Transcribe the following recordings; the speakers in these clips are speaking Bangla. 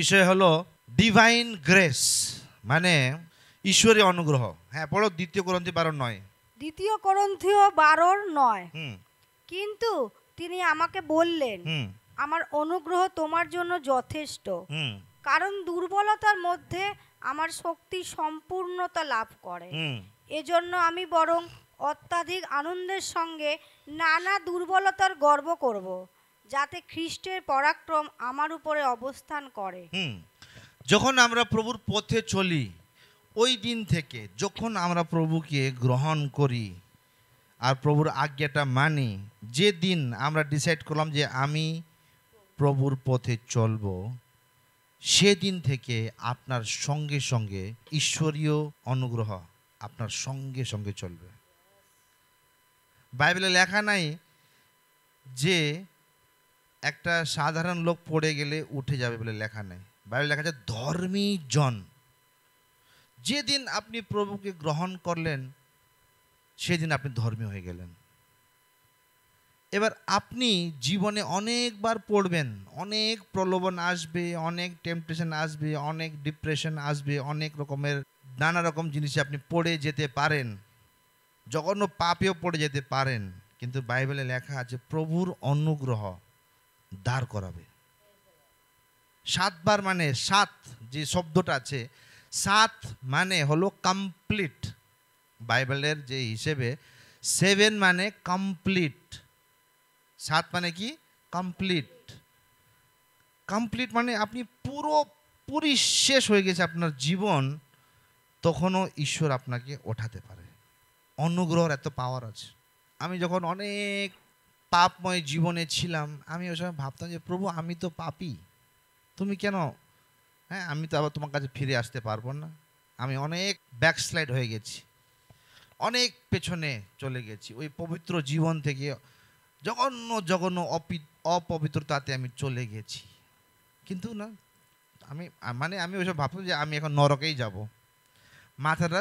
বিষয় হলো ডিভাইন গ্রেস, মানে ঈশ্বরীয় অনুগ্রহ। হ্যাঁ, পড়ো 2 কোরিন্থী 12:9। 2 কোরিন্থীয় 12:9। হুম কিন্তু তিনি আমাকে বললেন, হুম আমার অনুগ্রহ তোমার জন্য যথেষ্ট, হুম কারণ দুর্বলতার মধ্যে আমার শক্তি সম্পূর্ণতা লাভ করে। হুম এজন্য আমি বরং অত্যাধিক আনন্দের সঙ্গে নানা দুর্বলতার গর্ব করব, যাতে খ্রিস্টের পরাক্রম আমার উপরে অবস্থান করে। হুম যখন আমরা প্রভুর পথে চলি, ওই দিন থেকে যখন আমরা প্রভুকে গ্রহণ করি আর প্রভুর আজ্ঞাটা মানি, যে দিন আমরা ডিসাইড করলাম যে আমি প্রভুর পথে চলবো, সেদিন থেকে আপনার সঙ্গে সঙ্গে ঈশ্বরীয় অনুগ্রহ আপনার সঙ্গে সঙ্গে চলবে। বাইবেলে লেখা নাই যে একটা সাধারণ লোক পড়ে গেলে উঠে যাবে বলে লেখা নেই। বাইবেলে লেখা আছে ধর্মী জন। যেদিন আপনি প্রভুকে গ্রহণ করলেন, সেদিন আপনি ধর্মী হয়ে গেলেন। এবার আপনি জীবনে অনেকবার পড়বেন, অনেক প্রলোভন আসবে, অনেক টেম্পটেশন আসবে, অনেক ডিপ্রেশন আসবে, অনেক রকমের নানা রকম জিনিসে আপনি পড়ে যেতে পারেন, জঘন্য পাপেও পড়ে যেতে পারেন। কিন্তু বাইবেলে লেখা আছে প্রভুর অনুগ্রহ দাঁড় করাবে। 7 বার, মানে 7 যে শব্দটা আছে, 7 মানে হলো কমপ্লিট। বাইবেলের যে হিসেবে 7 মানে কমপ্লিট, 7 মানে কি? কমপ্লিট। কমপ্লিট মানে আপনি পুরোপুরি শেষ হয়ে গেছে আপনার জীবন, তখনও ঈশ্বর আপনাকে ওঠাতে পারে। অনুগ্রহের এত পাওয়ার আছে। আমি যখন অনেক পাপময় জীবনে ছিলাম, আমি ওই সময় ভাবতাম যে প্রভু আমি তো পাপী, তুমি কেন, হ্যাঁ আমি তো আবার তোমার কাছে ফিরে আসতে পারবো না। আমি অনেক ব্যাকস্লাইড হয়ে গেছি, অনেক পেছনে চলে গেছি, ওই পবিত্র জীবন থেকে জঘন্য জঘন্য অপবিত্রতাতে আমি চলে গেছি। কিন্তু না, আমি ওইসব ভাবতাম যে আমি এখন নরকেই যাব। মাথাটা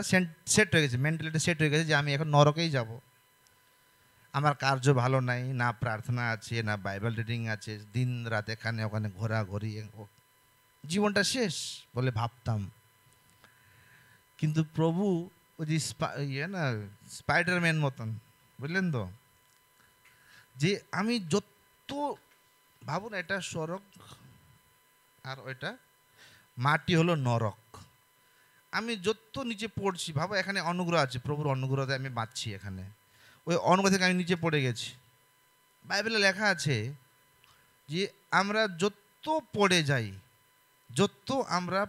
সেট হয়ে গেছে, মেন্টালিটি সেট হয়ে গেছে যে আমি এখন নরকেই যাব। আমার কার্য ভালো নাই, না প্রার্থনা আছে, না বাইবেল রিডিং আছে, দিন রাত এখানে ওখানে ঘোরাঘুরি, জীবনটা শেষ বলে ভাবতাম। কিন্তু প্রভু ওই যে স্পাইডারম্যান মতন, বুঝলেন তো, যে আমি যত ভাবুন, এটা স্বর্গ আর ওইটা মাটি হলো নরক। আমি যত নিচে পড়ছি, ভাবো এখানে অনুগ্রহ আছে, প্রভুর অনুগ্রহতে আমি বাঁচছি, এখানে ওই অনুগ্রহ থেকে আমি নিচে পড়ে গেছি। বাইবেলে লেখা আছে যে আমরা যত পড়ে যাই, যত আমরা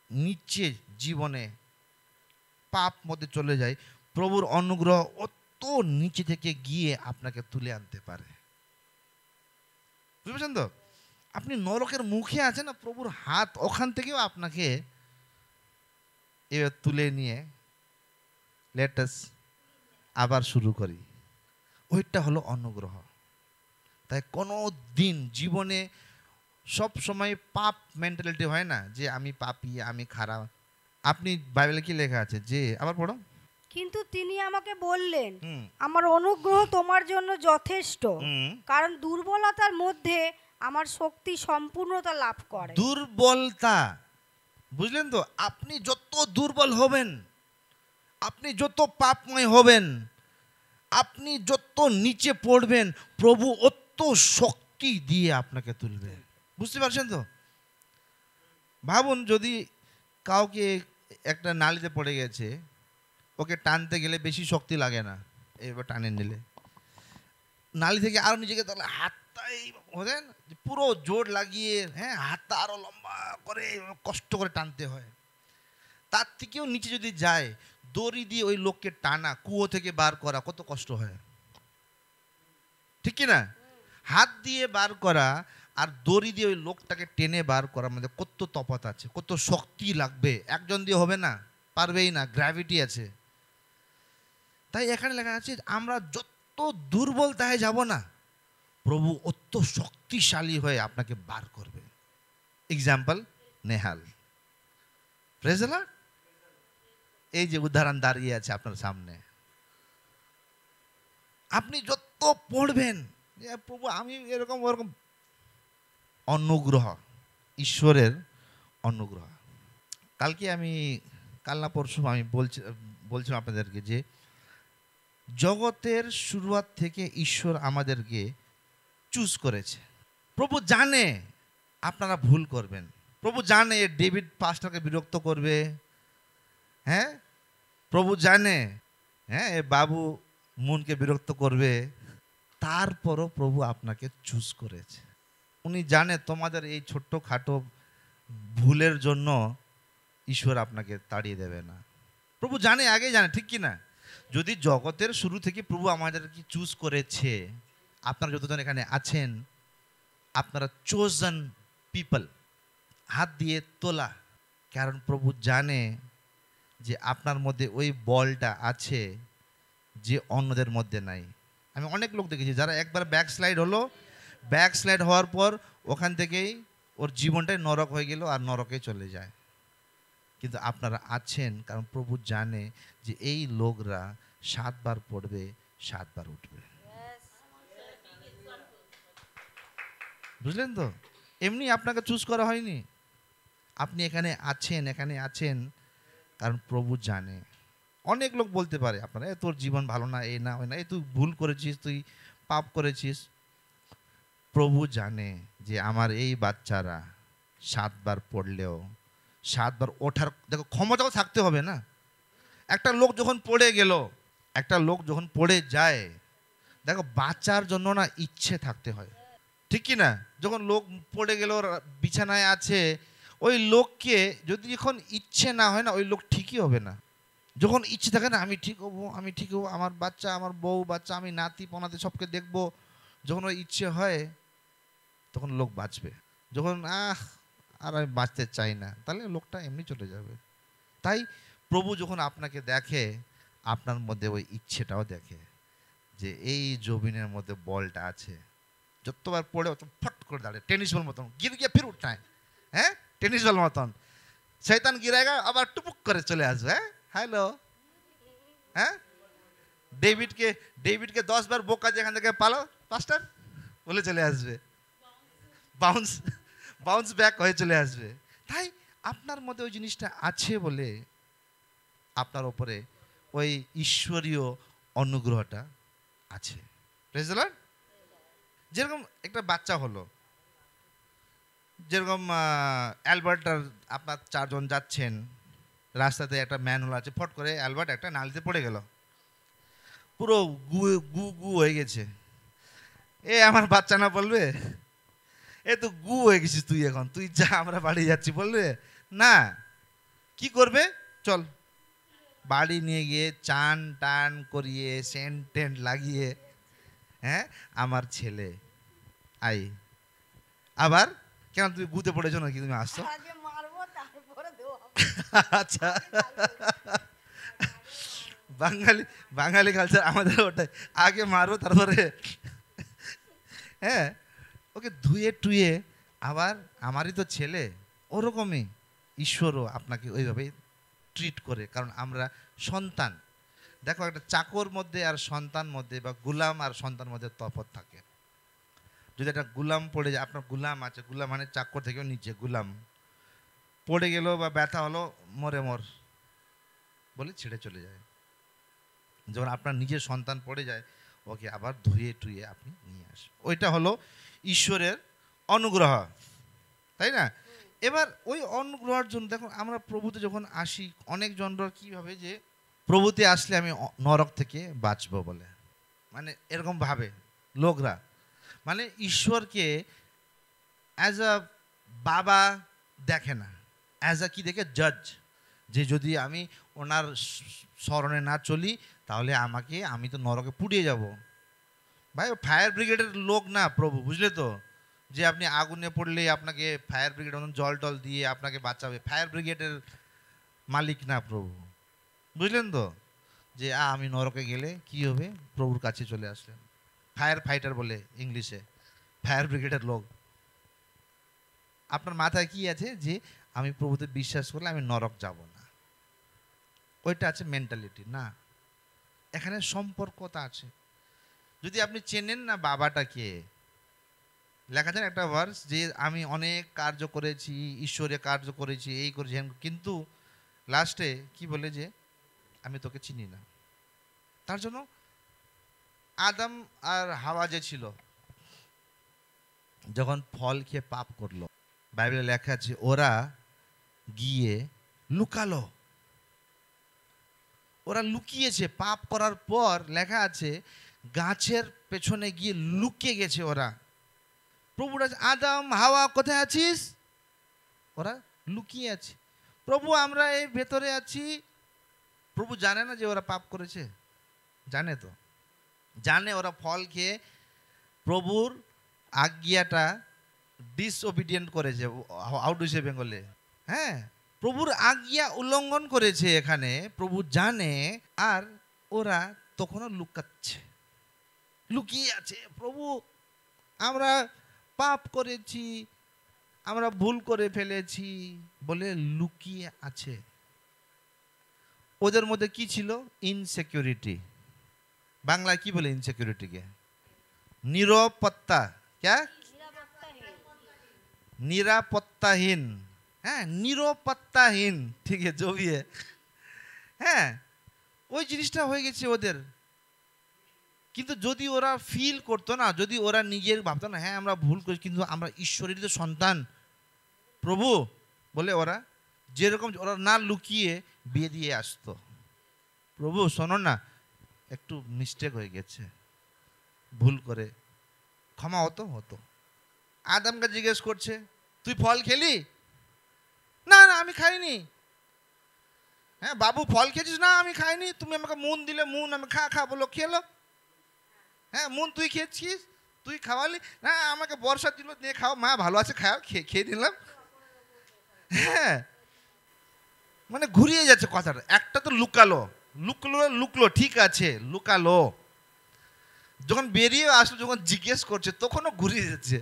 নিচে জীবনে পাপ মধ্যে চলে যাই, প্রভুর অনুগ্রহ অত নিচে থেকে গিয়ে আপনাকে তুলে আনতে পারে। বুঝতে পারছেন তো? আপনি নরকের মুখে আছেন না, প্রভুর হাত ওখান থেকেও আপনাকে এবার তুলে নিয়ে লেট আস আবার শুরু করি। ওইটা হলো অনুগ্রহ। তাই কোনো দিন জীবনে সব সময় পাপ মেন্টালিটি হয় না যে আমি পাপী, আমি খারাপ। আপনি বাইবেলে কি লেখা আছে যে, আবার পড়ো। কিন্তু তিনি আমাকে বললেন, হুম আমার অনুগ্রহ তোমার জন্য যথেষ্ট, হুম কারণ দুর্বলতার মধ্যে আমার শক্তি সম্পূর্ণতা লাভ করে। দুর্বলতা, বুঝলেন তো? আপনি যত দুর্বল হবেন, আপনি যত পাপময় হবেন, আপনি যত নিচে পড়বেন, প্রভু অত শক্তি দিয়ে আপনাকে তুলবে। বুঝতে পারছেন তো? ভাবুন, যদি কাউকে একটা নালিতে পড়ে গেছে, ওকে টানতে গেলে বেশি শক্তি লাগে না, এবার টানে নিলে নালি থেকে আরো নিচে, তাহলে হাতটাই বোঝেন পুরো জোর লাগিয়ে, হ্যাঁ হাতটা আরো লম্বা করে কষ্ট করে টানতে হয়। তার থেকেও নিচে যদি যায়, দড়ি দিয়ে ওই লোককে টানা, কুয়ো থেকে বার করা কত কষ্ট হয়, ঠিক কি না? হাত দিয়ে বার করা আর দড়ি দিয়ে ওই লোকটাকে টেনে বার করার মধ্যে কত তফাৎ আছে, কত শক্তি লাগবে। একজন দিয়ে হবে না, পারবেই না, গ্র্যাভিটি আছে। তাই এখানে লেখা আছে আমরা যত দুর্বলতায় যাব না, প্রভু অত শক্তিশালী হয়ে আপনাকে বার করবে। Example Nehal, praise the Lord. এই যে উদাহরণ দাঁড়িয়ে আছে আপনার সামনে, আপনি যত পড়বেন যে প্রভু আমি এরকম ওরকম, অনুগ্রহ ঈশ্বরের অনুগ্রহ। কালকে আমি কাল না পরশু আমি বলছিলাম আপনাদেরকে যে জগতের শুরুয়াত থেকে ঈশ্বর আমাদেরকে চুজ করেছে। প্রভু জানে আপনারা ভুল করবেন, প্রভু জানে ডেভিড পাস্টারকে বিরক্ত করবে, হ্যাঁ প্রভু জানে, হ্যাঁ এ বাবু মনকে বিরক্ত করবে, তারপরও প্রভু আপনাকে চুজ করেছে। উনি জানে তোমাদের এই ছোট্ট খাটো ভুলের জন্য ঈশ্বর আপনাকে তাড়িয়ে দেবে না। প্রভু জানে, আগে জানে, ঠিক কি না? যদি জগতের শুরু থেকে প্রভু আমাদেরকে চুজ করেছে, আপনারা যতজন এখানে আছেন আপনারা চোজন পিপল, হাত দিয়ে তোলা। কারণ প্রভু জানে যে আপনার মধ্যে ওই বলটা আছে যে অন্যদের মধ্যে নাই। আমি অনেক লোক দেখেছি যারা একবার ব্যাকস্লাইড হলো, ব্যাকস্লাইড হওয়ার পর ওখান থেকেই ওর জীবনটাই নরক হয়ে গেল আর নরকে চলে যায়। কিন্তু আপনারা আছেন কারণ প্রভু জানে যে এই লোকরা 7 বার পড়বে 7 বার উঠবে। বুঝলেন তো? এমনি আপনাকে চুজ করা হয়নি। আপনি এখানে আছেন কারণ প্রভু জানে। অনেক লোক বলতে পারে আপনারা তোর জীবন ভালো না, এই না ওই না, এই তুই ভুল করেছিস, তুই পাপ করেছিস। প্রভু জানে যে আমার এই বাচ্চারা 7 বার পড়লেও 7 বার ওঠার দেখো ক্ষমতাও থাকতে হবে না। একটা লোক যখন পড়ে গেল, একটা লোক যখন পড়ে যায়, দেখো বাঁচার জন্য না ইচ্ছে থাকতে হয়, ঠিক কি না? যখন লোক পড়ে গেল বিছানায় আছে, ওই লোককে যদি এখন ইচ্ছে না হয় না ওই লোক ঠিকই হবে না। যখন ইচ্ছে থাকে না আমি ঠিক হবো, আমার বাচ্চা, আমার বউ বাচ্চা, আমি নাতি পনাতি সবকে দেখবো, যখন ওই ইচ্ছে হয় তখন লোক বাঁচবে। যখন আর আমি বাঁচতে চাই না, তাহলে লোকটা এমনি চলে যাবে। তাই প্রভু যখন আপনাকে দেখে আপনার মধ্যে ওই ইচ্ছেটাও দেখে যে এই জবিনের মধ্যে বলটা আছে, যতবার পড়ে অত ফট করে দাঁড়ে, টেনিস বল মতন গির গিয়ে ফির উঠটায়, হ্যাঁ টেনিস বল মতন শয়তান গিরায়গা আবার টুপুক করে চলে আসবে। হ্যাঁ হ্যালো, হ্যাঁ ডেভিডকে 10 বার বোকা যেখান থেকে পালো পাস্টার বলে চলে আসবে, বাউন্স ব্যাক হয়ে চলে আসবে। তাই আপনার মধ্যে ওই জিনিসটা আছে বলে আপনার ওপরে ওই ঈশ্বরীয় অনুগ্রহটা আছে। Praise the Lord. যেরকম একটা বাচ্চা হলো, যেরকম অ্যালবার্টার আপনার 4 জন যাচ্ছেন রাস্তাতে, একটা ম্যান হলো আছে, ফট করে অ্যালবার্ট একটা নালিতে পড়ে গেল, পুরো গু গু গু হয়ে গেছে। এ আমার বাচ্চা না বলবে এ তো গু হয়ে গেছিস তুই, এখন তুই যা আমরা বাড়ি যাচ্ছি বলবে না? কি করবে? চল বাড়ি নিয়ে গিয়ে চান টান করিয়ে সেন্ট টেন্ট লাগিয়ে, হ্যাঁ আমার ছেলে আই, আবার কেন তুমি গুতে পড়েছো নাকি, তুমি আসছো? আচ্ছা বাঙালি কালচার আমাদের ওটাই, আগে মারো তারপরে হ্যাঁ ওকে ধুয়ে টুয়ে আবার আমারই তো ছেলে। ওরকমই ঈশ্বরও আপনাকে ওইভাবেই ট্রিট করে, কারণ আমরা সন্তান। দেখো একটা চাকর মধ্যে আর সন্তান মধ্যে বা গুলাম আর সন্তান মধ্যে তফাৎ থাকে। যদি একটা গুলাম পড়ে যায়, আপনার গুলাম আছে, গুলাম মানে চাকর থেকেও নিচে গুলাম, পড়ে গেল বা ব্যথা হলো মরে মর বলে ছেড়ে চলে যায়। যখন আপনার নিজের সন্তান পড়ে যায় ওকে আবার ধুয়ে টুয়ে আপনি নিয়ে আসেন, ওইটা হলো ঈশ্বরের অনুগ্রহ, তাই না? এবার ওই অনুগ্রহের জন্য দেখুন আমরা প্রভুতে যখন আসি, অনেক জনরা কী ভাবে যে প্রভুতে আসলে আমি নরক থেকে বাঁচবো বলে, মানে এরকম ভাবে লোকরা, মানে ঈশ্বরকে অ্যাজ আ বাবা দেখে না, অ্যাজ আ কি দেখে জাজ, যে যদি আমি ওনার স্মরণে না চলি তাহলে আমি তো নরকে পুড়িয়ে যাব। ভাই ফায়ার ব্রিগেডের লোক না প্রভু, বুঝলে তো? যে আপনি আগুনে পড়লেই আপনাকে ফায়ার ব্রিগেড জল টল দিয়ে আপনাকে বাঁচাবে, ফায়ার ব্রিগেডের মালিক না প্রভু, বুঝলেন তো? যে আমি নরকে গেলে কি হবে, প্রভুর কাছে চলে আসলেন। ফায়ার ফাইটার বলে ইংলিশে, ফায়ার ব্রিগেডের লোক। আপনার মাথায় কি আছে যে আমি প্রভুতে বিশ্বাস করলে আমি নরক যাব না, ওইটা আছে মেন্টালিটি না। এখানে সম্পর্কতা আছে। যদি আপনি চেনেন না বাবাটাকে, লেখা আছে না একটা ভার্স যে আমি অনেক কার্য করেছি, ঈশ্বরে কার্য করেছি, এই করেছি, কিন্তু লাস্টে কি বলে যে আমি তোকে চিনি না। তার জন্য আদম আর হাওয়া যে ছিল, যখন ফল খেয়ে পাপ করলো, বাইবেলে লেখা আছে ওরা গিয়ে লুকালো, ওরা লুকিয়েছে। পাপ করার পর লেখা আছে গাছের পেছনে গিয়ে লুকিয়ে গেছে ওরা। প্রভুরা, আদম হাওয়া কোথায় আছিস? ওরা লুকিয়ে আছে। প্রভু আমরা এই ভেতরে আছি। প্রভু জানে না যে ওরা পাপ করেছে? জানে তো, জানে ওরা ফল খেয়ে প্রভুর আজ্ঞাটা ডিসওবিডিয়েন্ট করেছে, আউট হয়েছে বেঙ্গলে। হ্যাঁ, প্রভুর আজ্ঞা উল্লঙ্ঘন করেছে এখানে, প্রভু জানে। আর ওরা তখনও লুকাচ্ছে, লুকিয়ে আছে। প্রভু আমরা পাপ করেছি, আমরা ভুল করে ফেলেছি বলে লুকিয়ে আছে। ওদের মধ্যে কি ছিল? ইনসিকিউরিটি। বাংলায় কি বলে ইনসিকিউরিটিকে? নিরাপত্তা। ক্যা? নিরাপত্তাহীন। হ্যাঁ, নিরাপত্তাহীন, ঠিক আছে, जो भी है। হ্যাঁ, ওই জিনিসটা হয়ে গেছে ওদের। কিন্তু যদি ওরা ফিল করতো না, যদি ওরা নিজের ভাবতো না হ্যাঁ আমরা ভুল করেছি কিন্তু আমরা ঈশ্বরের তো সন্তান প্রভু বলে, ওরা যেরকম ওরা না লুকিয়ে বিয়ে দিয়ে আসতো। প্রভু শোনো না, একটু মিস্টেক হয়ে গেছে, ভুল করে ক্ষমা হতো হতো। আদমকে জিজ্ঞেস করছে তুই ফল খেলি? না না আমি খাইনি। হ্যাঁ বাবু ফল খেয়েছিস? না আমি খাইনি। তুমি আমাকে মুন দিলে, মুন আমি খা খা বলো, খেলো। হ্যাঁ মুন তুই খেয়েছিস, তুই খাওয়ালি? না আমাকে বর্ষা দিল, নিয়ে খাও, মা ভালো আছে, খাও, খেয়ে নিলাম। হ্যাঁ, মানে ঘুরিয়ে যাচ্ছে কথাটা। একটা তো লুকালো, লুকলো ঠিক আছে, লুকালো। যখন বেরিয়ে আসলো, যখন জিজ্ঞেস করছে তখনও ঘুরিয়ে যাচ্ছে।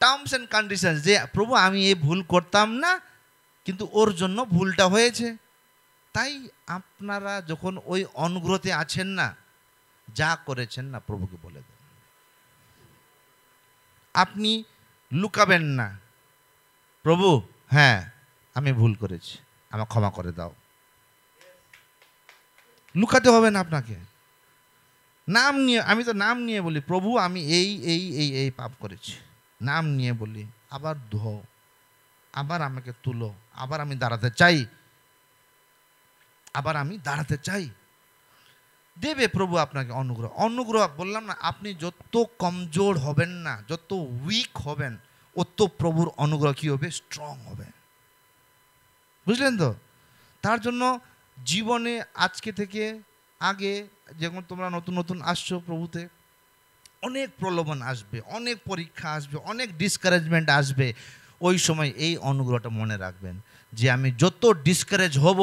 টার্মস অ্যান্ড কন্ডিশন, যে প্রভু আমি এই ভুল করতাম না কিন্তু ওর জন্য ভুলটা হয়েছে। তাই আপনারা যখন ওই অনুগ্রহতে আছেন না, যা করেছেন না প্রভুকে বলে দেন। আপনি লুকাবেন না, প্রভু হ্যাঁ আমি ভুল করেছি, আমাকে ক্ষমা করে দাও। লুকাতে হবে না আপনাকে। নাম নিয়ে, আমি তো নাম নিয়ে বলি প্রভু আমি এই এই এই এই পাপ করেছি, নাম নিয়ে বলি, আবার ধো, আবার আমাকে তুলো, আবার আমি দাঁড়াতে চাই, আবার আমি দাঁড়াতে চাই। দেবে প্রভু আপনাকে অনুগ্রহ। অনুগ্রহ বললাম না, আপনি যত কমজোর হবেন না, যত উইক হবেন, অত প্রভুর অনুগ্রহ কী হবে? স্ট্রং হবে। বুঝলেন তো? তার জন্য জীবনে আজকে থেকে আগে, যেমন তোমরা নতুন নতুন আসছো প্রভুতে, অনেক প্রলোভন আসবে, অনেক পরীক্ষা আসবে, অনেক ডিসকারেজমেন্ট আসবে। ওই সময় এই অনুগ্রহটা মনে রাখবেন যে আমি যত ডিসকারেজ হব,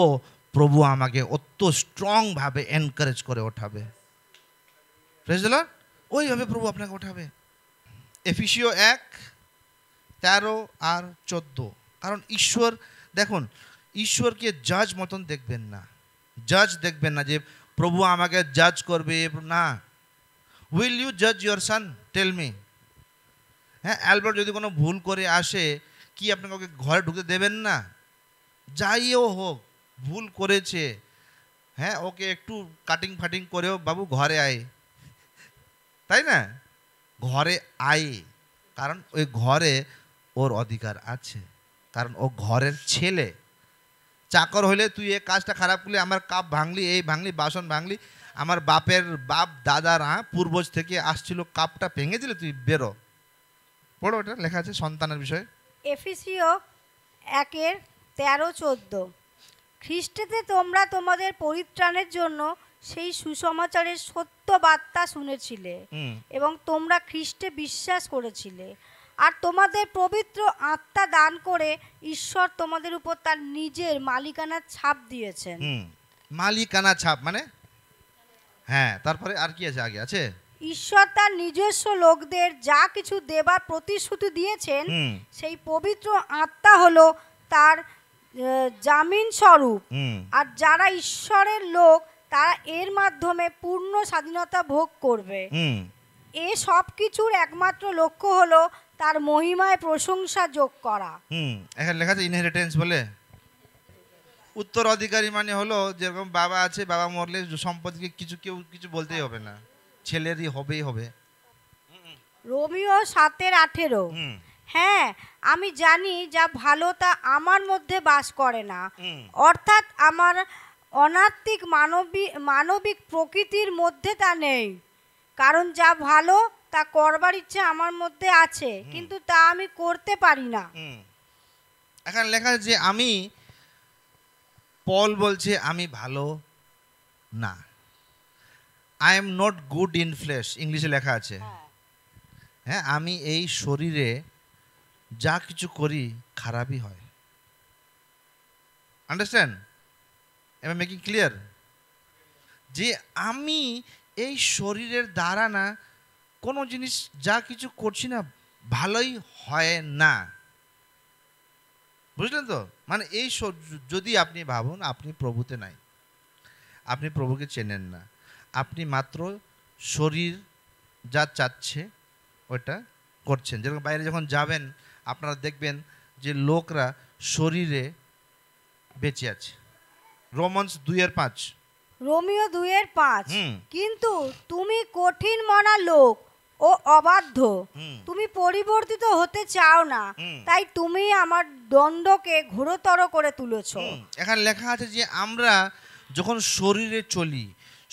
প্রভু আমাকে অত স্ট্রংভাবে এনকারেজ করে ওঠাবে। Praise the Lord. ওইভাবে প্রভু আপনাকে ওঠাবে। এফেসীয় 1:13 আর 14। কারণ ঈশ্বর, দেখুন, ঈশ্বরকে জাজ মতন দেখবেন না, জাজ দেখবেন না যে প্রভু আমাকে জাজ করবে, না। উইল ইউ জাজ ইয়োর সান? Tell me. হ্যাঁ, অ্যালবার্ট যদি কোনো ভুল করে আসে, কি আপনাকে ওকে ঘরে ঢুকতে দেবেন না? যাইও হোক, ভুল করেছে, হ্যাঁ ওকে একটু কাটিং ফাটিং করেও বাবু ঘরে আয়, তাই না? ঘরে আয়, কারণ ওই ঘরে ওর অধিকার আছে, কারণ ও ঘরের ছেলে। চাকর হলে তুই এই কাজটা খারাপ করলি, আমার কাপ ভাঙলি, এই ভাঙলি, বাসন ভাঙলি, আমার বাপের বাপ দাদারা পূর্বজ থেকে আসছিল, কাপটা ভেঙে দিলে তুই বেরো। পড়ো, ওটা লেখা আছে সন্তানের বিষয়ে। এফেসীয় 1:13-14। খ্রিস্টেতে তোমরা তোমাদের পরিত্রাণের জন্য সেই সুসমাচারের সত্য বার্তা শুনেছিলে এবং তোমরা খ্রিস্টে বিশ্বাস করেছিলে, আর তোমাদের পবিত্র আত্মা দান করে ঈশ্বর তোমাদের উপর তার নিজের মালিকানার ছাপ দিয়েছেন। মালিকানা ছাপ মানে? হ্যাঁ, তারপরে আর কি আছে? আগে আছে ঈশ্বর তার নিজস্ব লোকদের যা কিছু দেবার প্রতিশ্রুতি দিয়েছেন, সেই পবিত্র আত্মা হলো তার জামিন স্বরূপ। আর যারা ঈশ্বরের লোক, তারা এর মাধ্যমে পূর্ণ স্বাধীনতা ভোগ করবে। এ সব কিছুর একমাত্র লক্ষ্য হলো তার মহিমায় প্রশংসা যোগ করা। এখানে লেখা আছে ইনহেরিটেন্স বলে। উত্তরাধিকারী মানে হলো যেরকম বাবা আছে, বাবা মরলে সম্পত্তিকে কেউ কিছু বলতেই হবে না, ছেলেরই হবেই হবে। রোমিও 7:18। হ্যাঁ, আমি জানি যা ভালো তা আমার মধ্যে বাস করে না, অর্থাৎ আমার অনাত্মিক মানবিক প্রকৃতির মধ্যে তা নেই। কারণ যা ভালো তা করবার ইচ্ছে আমার মধ্যে আছে, কিন্তু তা আমি করতে পারি না। এখানে লেখা আছে যে আমি, পল বলছে আমি ভালো না, I am not good in flash, ইংলিশে লেখা আছে। হ্যাঁ, আমি এই শরীরে যা কিছু করি খারাপই হয়। Understand? Am I making clear? যে আমি এই শরীরের দ্বারা না কোনো জিনিস যা কিছু করছি না ভালোই হয় না। বুঝলেন তো? মানে এই যদি আপনি ভাবুন আপনি প্রভুতে নাই, আপনি প্রভুকে চেনেন না, আপনি মাত্র শরীর যা চাচ্ছে ওটা করছেন। যেরকম বাইরে যখন যাবেন আপনারা দেখবেন যে লোকরা শরীরে বেঁচে আছে। রোমান্স 2:5। রোমিও 2:5। কিন্তু তুমি কঠিন মনা লোক ও অবাধ্য, তুমি পরিবর্তিত হতে চাও না, তাই তুমি আমার দণ্ডকে ঘোরতর করে তুলেছো। এখানে লেখা আছে যে আমরা যখন শরীরে চলি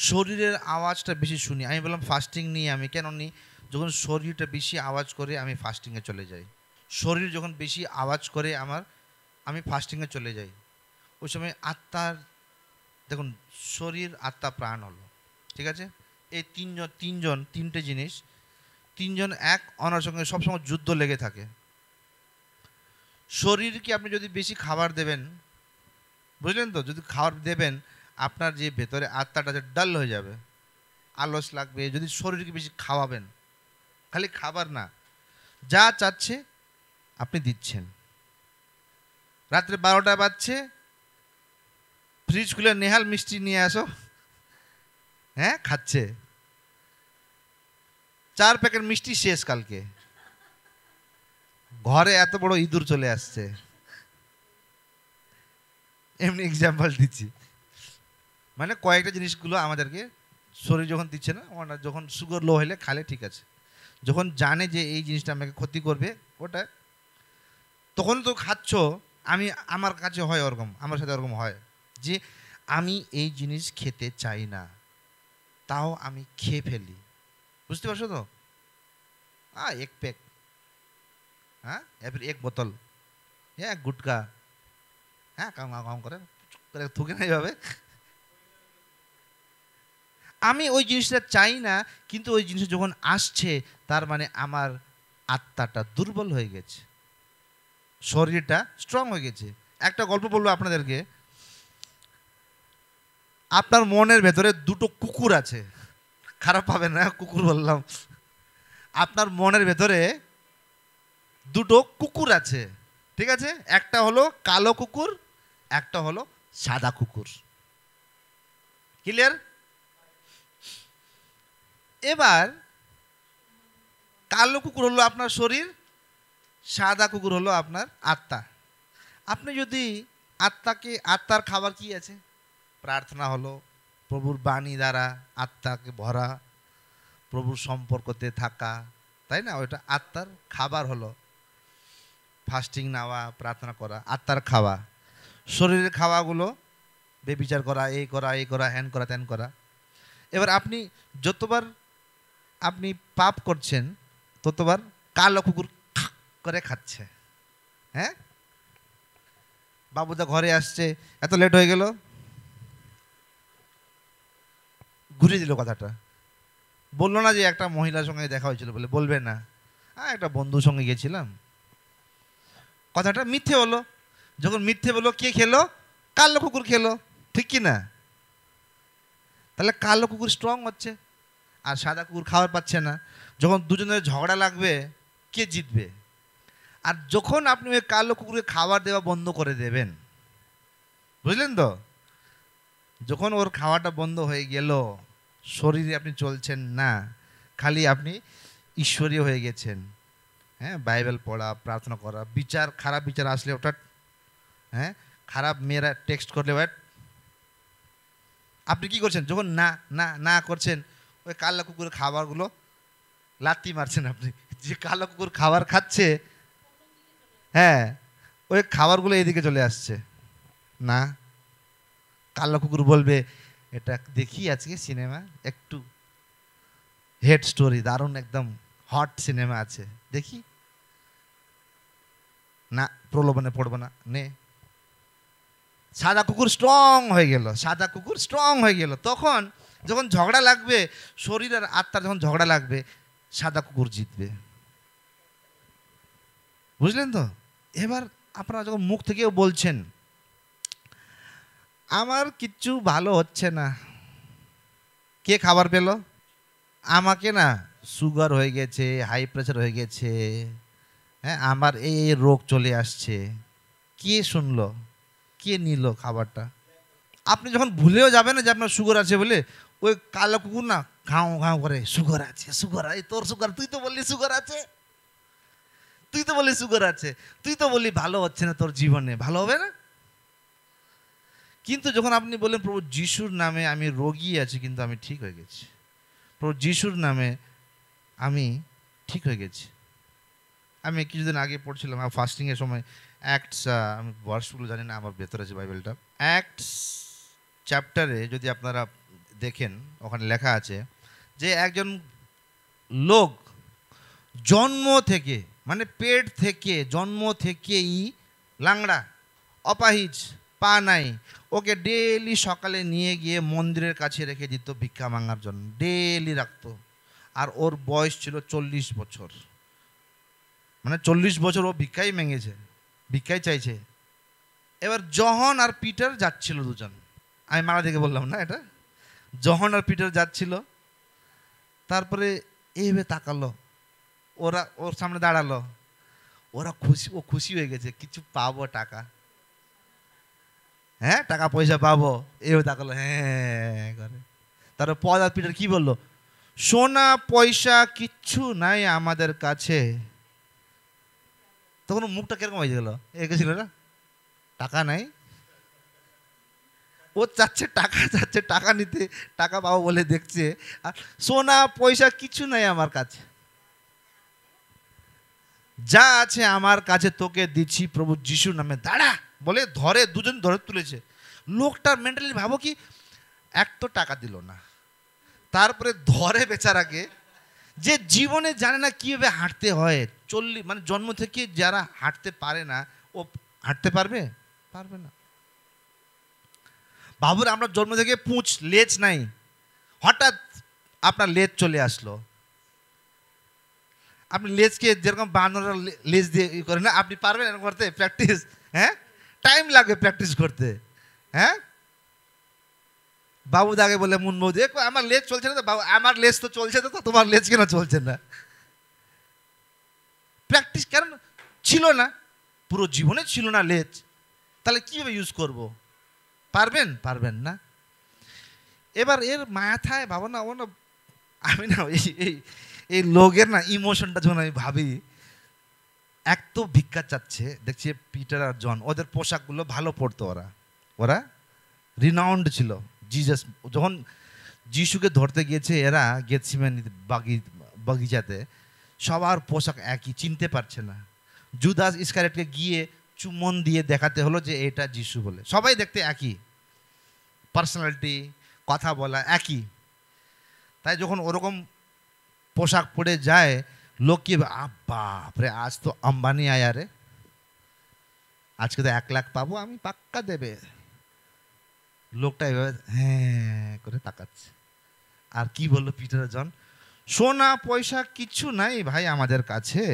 শরীরের আওয়াজটা বেশি শুনি। আমি বললাম ফাস্টিং নিয়ে আমি কেন নিই? যখন শরীরটা বেশি আওয়াজ করে আমি ফাস্টিংয়ে চলে যাই। শরীর যখন বেশি আওয়াজ করে আমি ফাস্টিংয়ে চলে যাই। ওই সময় আত্মার, দেখুন শরীর আত্মা প্রাণ হলো, ঠিক আছে? এই তিনটে জিনিস, তিনজন এক অন্যের সঙ্গে সবসময় যুদ্ধ লেগে থাকে। শরীরকে আপনি যদি বেশি খাবার দেবেন, বুঝলেন তো, যদি খাবার দেবেন আপনার যে ভেতরে আত্মাটা যে ডাল হয়ে যাবে, আলস লাগবে। যদি শরীরকে বেশি খাওয়াবেন, খালি খাবার না, যা চাচ্ছে আপনি দিচ্ছেন। রাত্রে 12টা বাজছে, ফ্রিজ খুলে নেহাল মিষ্টি নিয়ে আসো, হ্যাঁ খাচ্ছে। 4 প্যাকেট মিষ্টি শেষ কালকে, ঘরে এত বড় ইঁদুর চলে আসছে। এমনি এক্সাম্পল দিচ্ছি। মানে কয়েকটা জিনিসগুলো আমাদেরকে শরীর যখন দিচ্ছে না, যখন সুগার লো হলে খালে ঠিক আছে, যখন জানে যে এই জিনিসটা আমাকে ক্ষতি করবে ওটা, তখন তো খাচ্ছ। আমার কাছে হয় ওরকম, আমার সাথে ওরকম হয় যে আমি এই জিনিস খেতে চাই না, তাও আমি খেয়ে ফেলি। বুঝতে পারছো তো? এক প্যাক, হ্যাঁ, এবার এক বোতল, হ্যাঁ গুটকা, হ্যাঁ কাম করে থুকে না এইভাবে। আমি ওই জিনিসটা চাই না, কিন্তু ওই জিনিসটা যখন আসছে তার মানে আমার আত্মাটা দুর্বল হয়ে গেছে, শরীরটা স্ট্রং হয়ে গেছে। একটা গল্প বলবো আপনাদেরকে। আপনার মনের ভেতরে 2টো কুকুর আছে, খারাপ পাবেন না, কুকুর বললাম। আপনার মনের ভেতরে 2টো কুকুর আছে, ঠিক আছে? একটা হলো কালো কুকুর, একটা হলো সাদা কুকুর। ক্লিয়ার? এবার কালো কুকুর হলো আপনার শরীর, সাদা কুকুর হলো আপনার আত্মা। আপনি যদি আত্মার খাবার কি আছে? প্রার্থনা হলো, প্রভুর বাণী দ্বারা আত্মাকে ভরা, প্রভুর সম্পর্কতে থাকা, তাই না? ওইটা আত্মার খাবার হলো। ফাস্টিং নেওয়া, প্রার্থনা করা আত্মার খাওয়া। শরীরের খাওয়াগুলো বেবিচার করা, এই করা, হ্যান করা, ত্যান করা। এবার আপনি যতবার আপনি পাপ করছেন ততবার কালো কুকুর করে খাচ্ছে। হ্যাঁ, বাবুদা ঘরে আসছে, এত লেট হয়ে গেল, ঘুরিয়ে দিল কথাটা। বললো না যে একটা মহিলার সঙ্গে দেখা হয়েছিল বলে, বলবে না একটা বন্ধুর সঙ্গে গেছিলাম। কথাটা মিথ্যে হলো। যখন মিথ্যে বললো, কে খেলো? কালো কুকুর খেলো, ঠিক কি না? তাহলে কালো কুকুর স্ট্রং হচ্ছে আর সাদা কুকুর খাবার পাচ্ছে না। যখন দুজনের ঝগড়া লাগবে, কে জিতবে? আর যখন আপনি ওই কালো কুকুরকে খাবার দেওয়া বন্ধ করে দেবেন, বুঝলেন তো, যখন ওর খাওয়াটা বন্ধ হয়ে গেল, শরীরে আপনি চলছেন না, খালি আপনি ঈশ্বরীয় হয়ে গেছেন। হ্যাঁ, বাইবেল পড়া, প্রার্থনা করা, বিচার, খারাপ বিচার আসলে ওটা, হ্যাঁ, খারাপ মেয়েরা টেক্সট করলে ওয়াট, আপনি কি করছেন যখন না না না করছেন, ওই কালা কুকুরের খাবারগুলো লাত্তি মারছেন আপনি। যে কালা কুকুর খাবার খাচ্ছে, হ্যাঁ, ওই খাবারগুলো এদিকে চলে আসছে। না, কালা কুকুর বলবে এটা দেখি আজকে সিনেমা, একটু হেড স্টোরি, দারুণ একদম হট সিনেমা আছে, দেখি। না, প্রলোভনে পড়বো না, নে। সাদা কুকুর স্ট্রং হয়ে গেল, সাদা কুকুর স্ট্রং হয়ে গেল। তখন যখন ঝগড়া লাগবে, শরীর আর আত্মার যখন ঝগড়া লাগবে, সাদা কুকুর জিতবে। বুঝলেন তো? এবার আপনারা যখন মুখ থেকেও বলছেন আমার কিচ্ছু ভালো হচ্ছে না, কে খাবার পেল? আমাকে না সুগার হয়ে গেছে, হাই প্রেশার হয়ে গেছে, হ্যাঁ, আমার এই এই রোগ চলে আসছে, কে শুনলো, কে নিল খাবারটা? আপনি যখন ভুলেও যাবেন না যে আপনার সুগার আছে বলে, ওই কালো কুকুর না ঘাও ঘাও করে, সুগার আছে, সুগার আছে, তোর সুগার, তুই তো বললি সুগার আছে, তুই তো বললি সুগার আছে, তুই তো বললি ভালো হচ্ছে না তোর জীবনে, ভালো হবে না? কিন্তু যখন আপনি বললেন প্রভু যিশুর নামে আমি রোগী আছি কিন্তু আমি ঠিক হয়ে গেছি, প্রভু যিশুর নামে আমি ঠিক হয়ে গেছি। আমি কিছুদিন আগে পড়ছিলাম ফাস্টিংয়ের সময় অ্যাক্টস, আমি ভার্সগুলো জানি না, আমার ভেতরে আছে বাইবেলটা। অ্যাক্টস চ্যাপ্টারে যদি আপনারা দেখেন, ওখানে লেখা আছে যে একজন লোক জন্ম থেকে, মানে পেট থেকে, জন্ম থেকেই লাংড়া, অপাহিজ, পা নাই, ওকে ডেলি সকালে নিয়ে গিয়ে মন্দিরের কাছে রেখে দিত ভিক্ষা মাঙার জন্য, ডেলি রাখতো। আর ওর বয়স ছিল 40 বছর, মানে 40 বছর ও ভিক্ষাই মেঙেছে, ভিক্ষাই চাইছে। এবার জন আর পিটার যাচ্ছিল দুজন, আমি মারা থেকে বললাম না এটা, জন আর পিটার যাচ্ছিল। তারপরে এইভাবে তাকালো, ওরা ওর সামনে দাঁড়ালো, ওরা খুশি, ও খুশি হয়ে গেছে কিছু পাবো টাকা, হ্যাঁ টাকা পয়সা পাবো, এইভাবে তাকালো, হ্যাঁ করে। তারপর পদ আর পিটার কি বললো, সোনা পয়সা কিচ্ছু নাই আমাদের কাছে। তখন মুখটা কিরকম হয়ে গেল, এগেছিল না, টাকা নাই, ও চাচ্ছে টাকা, চাচ্ছে টাকা নিতে, টাকা পাবো বলে দেখছে, আর সোনা পয়সা কিছু নাই আমার কাছে, যা আছে আমার কাছে তোকে দিচ্ছি প্রভু যিশুর নামে, দাঁড়া বলে ধরে, দুজন ধরে তুলেছে। লোকটার মেন্টালি ভাবো কি, এক তো টাকা দিল না, তারপরে ধরে বেচারাকে, যে জীবনে জানে না কিভাবে হাঁটতে হয়, 40 মানে জন্ম থেকে যারা হাঁটতে পারে না, ও হাঁটতে পারবে? পারবে না। বাবুর আমরা জন্ম থেকে পুঁছ, লেজ নাই, হঠাৎ আপনার লেজ চলে আসলো, আপনি লেজকে যেরকম বানরের লেজ দিয়ে ই করেন না, আপনি পারবেন এরকম করতে? প্র্যাকটিস, হ্যাঁ, টাইম লাগবে প্র্যাকটিস করতে, হ্যাঁ। বাবু দাগে বলে মুন বৌদি, আমার লেজ চলছে না তো, বাবু আমার লেজ তো চলছে তো, তোমার লেজ কেন চলছে না? প্র্যাকটিস কেন ছিল না, পুরো জীবনে ছিল না লেজ, তাহলে কীভাবে ইউজ করব? পারবেন? পারবেন না। এবার এর মাথায় ভাবো না, ও না, আমি না এই এই লোকের না ইমোশনটা যখন আমি ভাবি, এক তো ভিক্ষা চাচ্ছে, দেখছি পিটার আর জন, ওদের পোশাকগুলো ভালো পড়তো, ওরা ওরা রিনাউন্ড ছিল। জিজাস যখন যিশুকে ধরতে গিয়েছে এরা গেতসেমানি বাগিচাতে, সবার পোশাক একই, চিনতে পারছে না। জুদাস ইস্কারিয়টকে গিয়ে চুম্বন দিয়ে দেখাতে হলো যে এটা যিশু বলে, সবাই দেখতে একই, পার্সোনালিটি, কথা বলা একই। তাই যখন ওরকম পোশাক পরে যায়, লোক কি, বাপরে আজ তো আম্বানি আয়া রে, আজকে তো 1 লাখ পাবো আমি, পাক্কা দেবে। লোকটা এভাবে হ্যাঁ করে তাকাচ্ছে। আর কি বললো পিটার জন, সোনা পয়সা কিছু নাই ভাই আমাদের কাছে।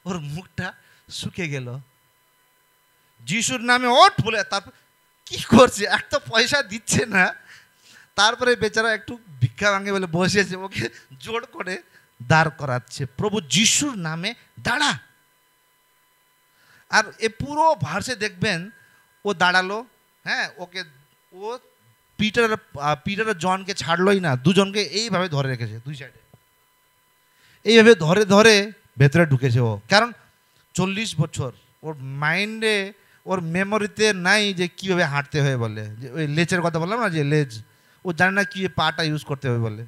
ওর মুখটা শুকে গেল। যিশুর নামে ওঠ বলে, তারপর কি করছে, এক তো পয়সা দিচ্ছে না, তারপরে বেচারা একটু ভিক্ষা ভাঙে বলে বসেছে, ওকে জোর করে দাঁড় করাচ্ছে, প্রভু যিশুর নামে দাঁড়া। আর এ পুরো ভার্সে দেখবেন ও দাঁড়ালো, হ্যাঁ, ওকে ও পিটার জনকে ছাড়লোই না, দুজনকে এইভাবে ধরে রেখেছে দুই সাইডে। এইভাবে ধরে ধরে ভেতরে ঢুকেছে ও। কারণ 40 বছর ওর মাইন্ডে, ওর মেমোরিতে নাই যে কীভাবে হাঁটতে হয় বলে, যে ওই লেজের কথা বললাম না, যে লেজ, ও জানে না কী পাটা ইউজ করতে হবে বলে।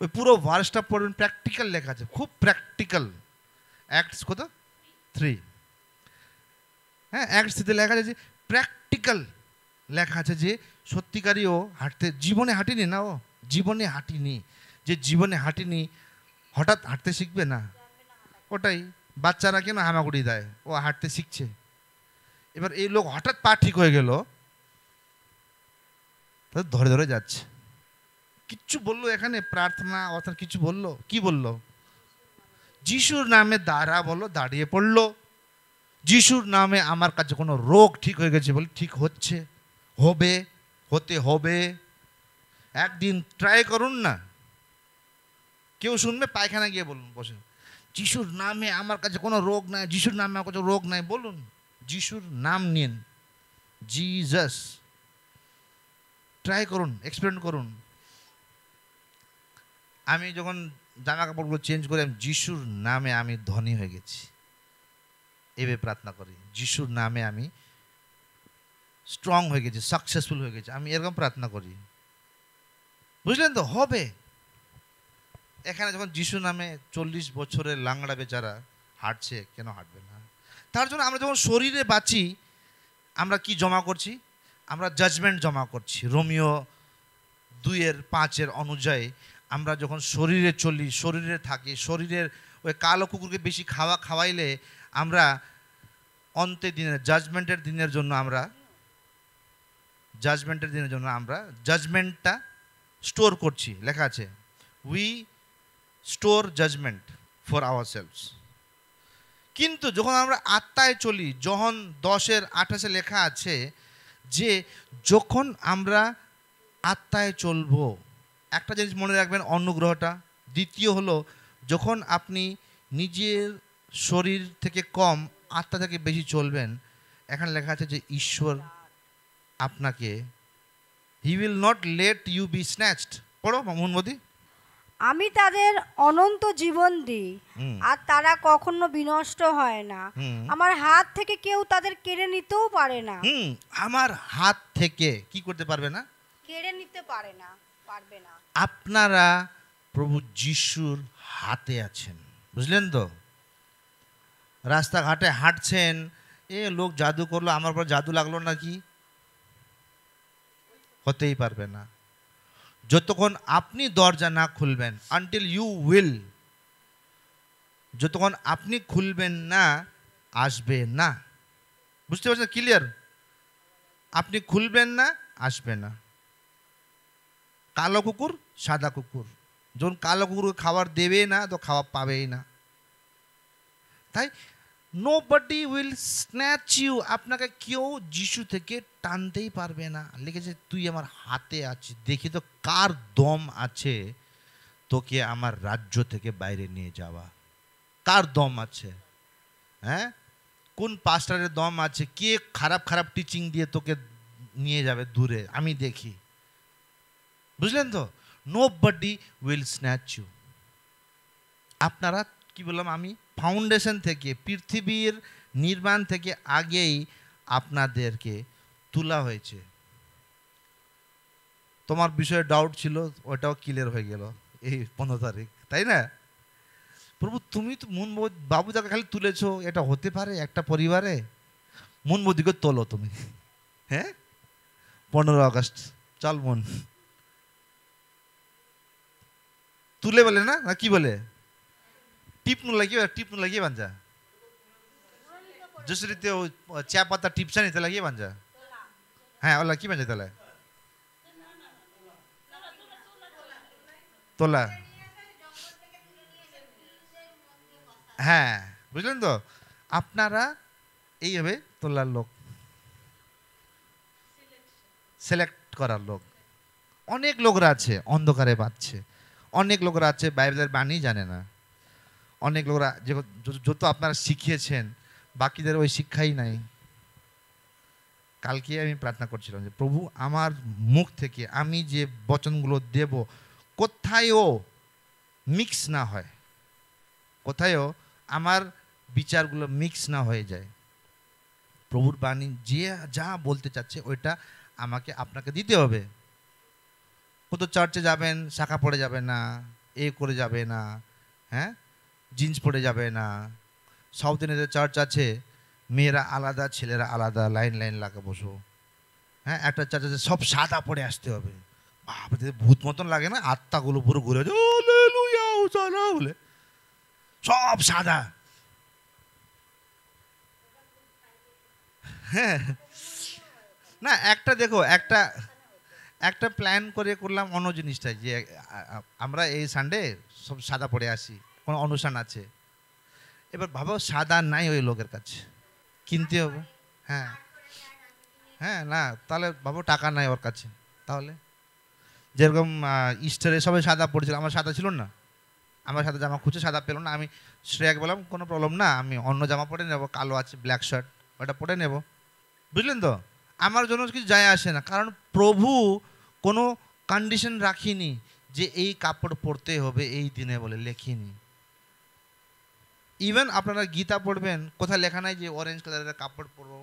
ওই পুরো ভার্সটা পড়বেন, প্র্যাকটিক্যাল লেখা আছে, খুব প্র্যাকটিক্যাল। অ্যাক্টস কত 3, হ্যাঁ অ্যাক্টস 3-তে লেখা আছে যে প্র্যাকটিক্যাল লেখা আছে যে সত্যিকারই ও হাঁটতে, জীবনে হাঁটিনি না, ও জীবনে হাঁটিনি, যে জীবনে হাঁটিনি হঠাৎ হাঁটতে শিখবে না। ওটাই বাচ্চারা কেন হামাগুড়ি দেয়, ও হাঁটতে শিখছে। এবার এই লোক হঠাৎ পা ঠিক হয়ে গেল, ধরে ধরে যাচ্ছে। কিচ্ছু বললো এখানে, প্রার্থনা অর্থাৎ কিছু বললো, কি বললো? যিশুর নামে দাঁড়া বলো, দাঁড়িয়ে পড়লো। যিশুর নামে আমার কাছে কোনো রোগ ঠিক হয়ে গেছে বলে, ঠিক হচ্ছে, হবে, হতে হবে। একদিন ট্রাই করুন না, কেউ শুনবে, পায়খানা গিয়ে বলুন বসে, যিশুর নামে আমার কাছে কোনো রোগ নাই, যিশুর নামে আমার কাছে রোগ নাই বলুন। যিশুর নাম নিন, জিজাস, ট্রাই করুন, এক্সপেরিমেন্ট করুন। আমি যখন জামা কাপড়গুলো চেঞ্জ করে যিশুর নামে আমি ধনী হয়ে গেছি, এভাবে প্রার্থনা করি, যিশুর নামে আমি স্ট্রং হয়ে গেছি, সাকসেসফুল হয়ে গেছি, আমি এরকম প্রার্থনা করি। বুঝলেন তো? হবে। এখানে যখন যিশুর নামে 40 বছরের লাংড়া বেচারা হাঁটছে, কেন হাঁটবে না? তার জন্য আমরা যখন শরীরে বাঁচি, আমরা কি জমা করছি? আমরা জাজমেন্ট জমা করছি। রোমিও 2:5 অনুযায়ী আমরা যখন শরীরে চলি, শরীরে থাকি, শরীরের ওই কালো কুকুরকে বেশি খাওয়াইলে আমরা অন্তের দিনের, জাজমেন্টের দিনের জন্য আমরা জাজমেন্টটা স্টোর করছি। লেখা আছে, we store judgement for ourselves. কিন্তু যখন আমরা আত্মায় চলি, যোহন 10:28 লেখা আছে যে যখন আমরা আত্মায় চলবো, একটা জিনিস মনে রাখবেন, অনুগ্রহটা। দ্বিতীয় হলো, যখন আপনি নিজের শরীর থেকে কম আত্মা থেকে বেশি চলবেন, এখানে লেখা আছে যে ঈশ্বর আপনাকে, he will not let you be snatched. পড়ো মোহনমতি। আমি তাদের অনন্ত জীবন দিই, আর তারা কখনো বিনষ্ট হয় না। আমার হাত থেকে কেউ তাদের কেড়ে নিতেও পারে না। আমার হাত থেকে কি করতে পারবে না? কেড়ে নিতে পারে না, পারবে না। আপনারা প্রভু যিশুর হাতে আছেন, বুঝলেন তো? রাস্তাঘাটে হাঁটছেন, লোক জাদু করলো, আমার পর জাদু লাগলো নাকি? হতেই পারবে না। যতক্ষণ আপনি দরজা না খুলবেন, আনটিল ইউ উইল, যতক্ষণ আপনি খুলবেন না, আসবে না। বুঝতে পারছেন? ক্লিয়ার? আপনি খুলবেন না, আসবে না। কালো কুকুর, সাদা কুকুর, যখন কালো কুকুরকে খাবার দেবে না, তো খাবার পাবেই না। তাই নোবডি উইল স্ন্যাচ ইউ, আপনাকে কেউ যিশু থেকে টানতেই পারবে না। লিখেছে, তুই আমার হাতে আছিস, দেখি তো কার দম আছে তোকে আমার রাজ্য থেকে বাইরে নিয়ে যাওয়া। কার দম আছে? হ্যাঁ, কোন পাস্টারের দম আছে? কে খারাপ খারাপ টিচিং দিয়ে তোকে নিয়ে যাবে দূরে, আমি দেখি। বুঝলেন তো? Nobody will snatch you. আপনারা কি বললাম আমি, ফাউন্ডেশন থেকে, পৃথিবীর নির্মাণ থেকে আগেই আপনাদেরকে তোলা হয়েছে। তোমার বিষয়ে ডাউট ছিল, ওটাও ক্লিয়ার হয়ে গেল এই 15 তারিখ, তাই না? প্রভু, তুমি তো বাবুদাকে খালি তুলেছো, এটা হতে পারে একটা পরিবারে? মন বদিকে তোলো তুমি। হ্যাঁ, 15 আগস্ট চল মন তুলে বলে না, কি বলে, টিপনু লাগিয়ে বাঞ্জা, জসরিতে চা পাতা টিপসা নিতে লাগিয়ে বাঞ্জা। হ্যাঁ, ওলা কি বাঞ্জা তাহলে? তোলা। হ্যাঁ, বুঝলেন তো? আপনারা এইভাবে তোলার লোক, সিলেক্ট করার লোক। অনেক লোকরা আছে অন্ধকারে বাঁচছে, অনেক লোকরা আছে বাইবেলের বাণী জানে না, অনেক লোকরা যত আপনারা শিখিয়েছেন বাকিদের ওই শিক্ষাই নাই। কালকে আমি প্রার্থনা করছিলাম যে প্রভু, আমার মুখ থেকে আমি যে বচনগুলো দেব কোথায়ও মিক্স না হয়, কোথায়ও আমার বিচারগুলো মিক্স না হয়ে যায়। প্রভুর বাণী যে যা বলতে চাচ্ছে ওইটা আমাকে আপনাকে দিতে হবে। কত চার্চে যাবেন, শাখা পড়ে যাবে না, এ করে যাবে না, হ্যাঁ, জিন্স পরে যাবে না। সাউথ ইন্ডিয়াতে চার্চ আছে, মেয়েরা আলাদা ছেলেরা আলাদা, লাইন লাইন লাগা বসো। হ্যাঁ, একটা চার্চ আছে সব সাদা পরে আসতে হবে। বাবা, ভূত মতন লাগে না? আত্মাগুলো পুরো ঘুরে বলে সব সাদা। হ্যাঁ, না একটা দেখো, একটা প্ল্যান করে করলাম অন্য জিনিসটা, যে আমরা এই সানডে সব সাদা পরে আসি, কোনো অনুষ্ঠান আছে। এবার ভাবো সাদা নাই ওই লোকের কাছে, কিনতে হবে। হ্যাঁ হ্যাঁ, না তাহলে ভাবো টাকা নাই ওর কাছে। তাহলে যেরকম ইস্টারে সবাই সাদা পড়েছিল, আমার সাদা ছিল না, আমার সাদা জামা খুঁজে সাদা পেলো না। আমি শ্রেয়াকে বললাম কোনো প্রবলেম না, আমি অন্য জামা পরে নেবো, কালো আছে ব্ল্যাক শার্ট, ওটা পরে নেব। বুঝলেন তো? আমার জন্য কিছু যায় আসে না, কারণ প্রভু কোনো কন্ডিশন রাখিনি যে এই কাপড় পরতে হবে এই দিনে বলে, লেখিনি। ইভেন আপনারা গীতা পড়বেন, কোথায় লেখা নাই যে অরেঞ্জ কালারের কাপড় পরবো,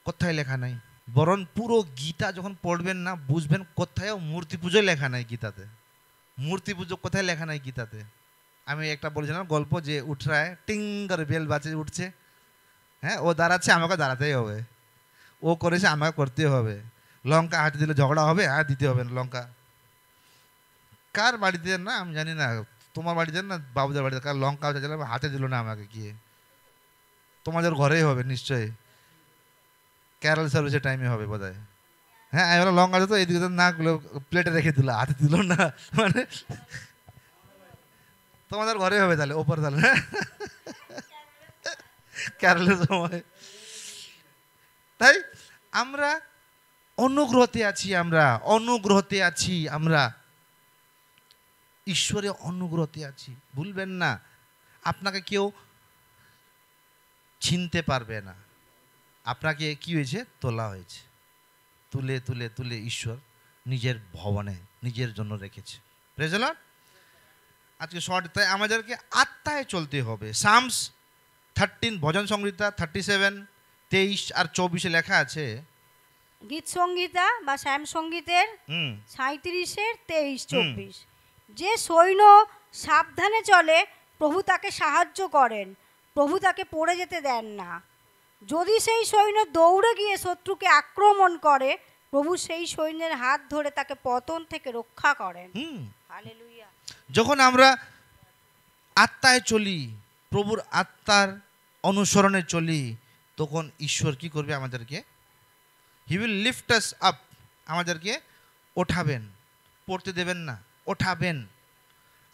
কোথায় লেখা নাই। বরং পুরো গীতা যখন পড়বেন না, বুঝবেন কোথায়ও মূর্তি পুজো লেখা নাই গীতাতে। মূর্তি পুজো কোথায় লেখা নাই গীতাতে। আমি একটা বলেছিলাম গল্প, যে উঠরায় টিং করে বেল বাজে উঠছে, হ্যাঁ, ও দাঁড়াচ্ছে, আমাকে দাঁড়াতেই হবে। ও করেছে, আমাকে করতে হবে। লঙ্কা হাতে দিলে ঝগড়া হবে, আর দিতে হবে না লঙ্কা। কার বাড়িতে না আমি জানি না, তোমার বাড়িতে না বাবুদের বাড়িতে, কার লঙ্কা হাতে দিল না আমাকে গিয়ে, তোমাদের ঘরেই হবে নিশ্চয়ই, ক্যারল সার্ভিসের টাইমে হবে বোধ হয়। হ্যাঁ, আমি বললাম লঙ্কা দিত, এইদিকে না প্লেটে রেখে দিল, হাতে দিল না, মানে তোমাদের ঘরে হবে তাহলে, ওপর তাহলে ক্যারলের সময়। তাই আমরা অনুগ্রহতে আছি, আমরা অনুগ্রহতে আছি, আমরা ঈশ্বরের অনুগ্রহতে আছি। ভুলবেন না, আপনাকে কেউ চিনতে পারবে না। আপনাকে কি হয়েছে? তোলা হয়েছে, তুলে তুলে তুলে ঈশ্বর নিজের ভবনে নিজের জন্য রেখেছে। Praise the Lord. আজকে শর্ট, তাই আমাদেরকে আত্মায় চলতে হবে। সামস 13, ভজন সংহিতা 37, 23 আর 24 লেখা আছে। গীত সংহিতা বা শ্যাম সঙ্গীতের 37, 23, 24। যে সৈন্য সাবধানে চলে প্রভু তাকে সাহায্য করেন, প্রভু তাকে পড়ে যেতে দেন না। যদি সেই সৈন্য দৌড়ে গিয়ে শত্রুকে আক্রমণ করে, প্রভু সেই সৈন্যের হাত ধরে তাকে পতন থেকে রক্ষা করেন। হালেলুয়া। যখন আমরা আত্মায় চলি, প্রভুর আত্মার অনুসরণে চলি, তখন ঈশ্বর কি করবে? আমাদেরকে he will lift us up, আমাদেরকে ওঠাবেন। পড়তে দেবেন না, ওঠাবেন।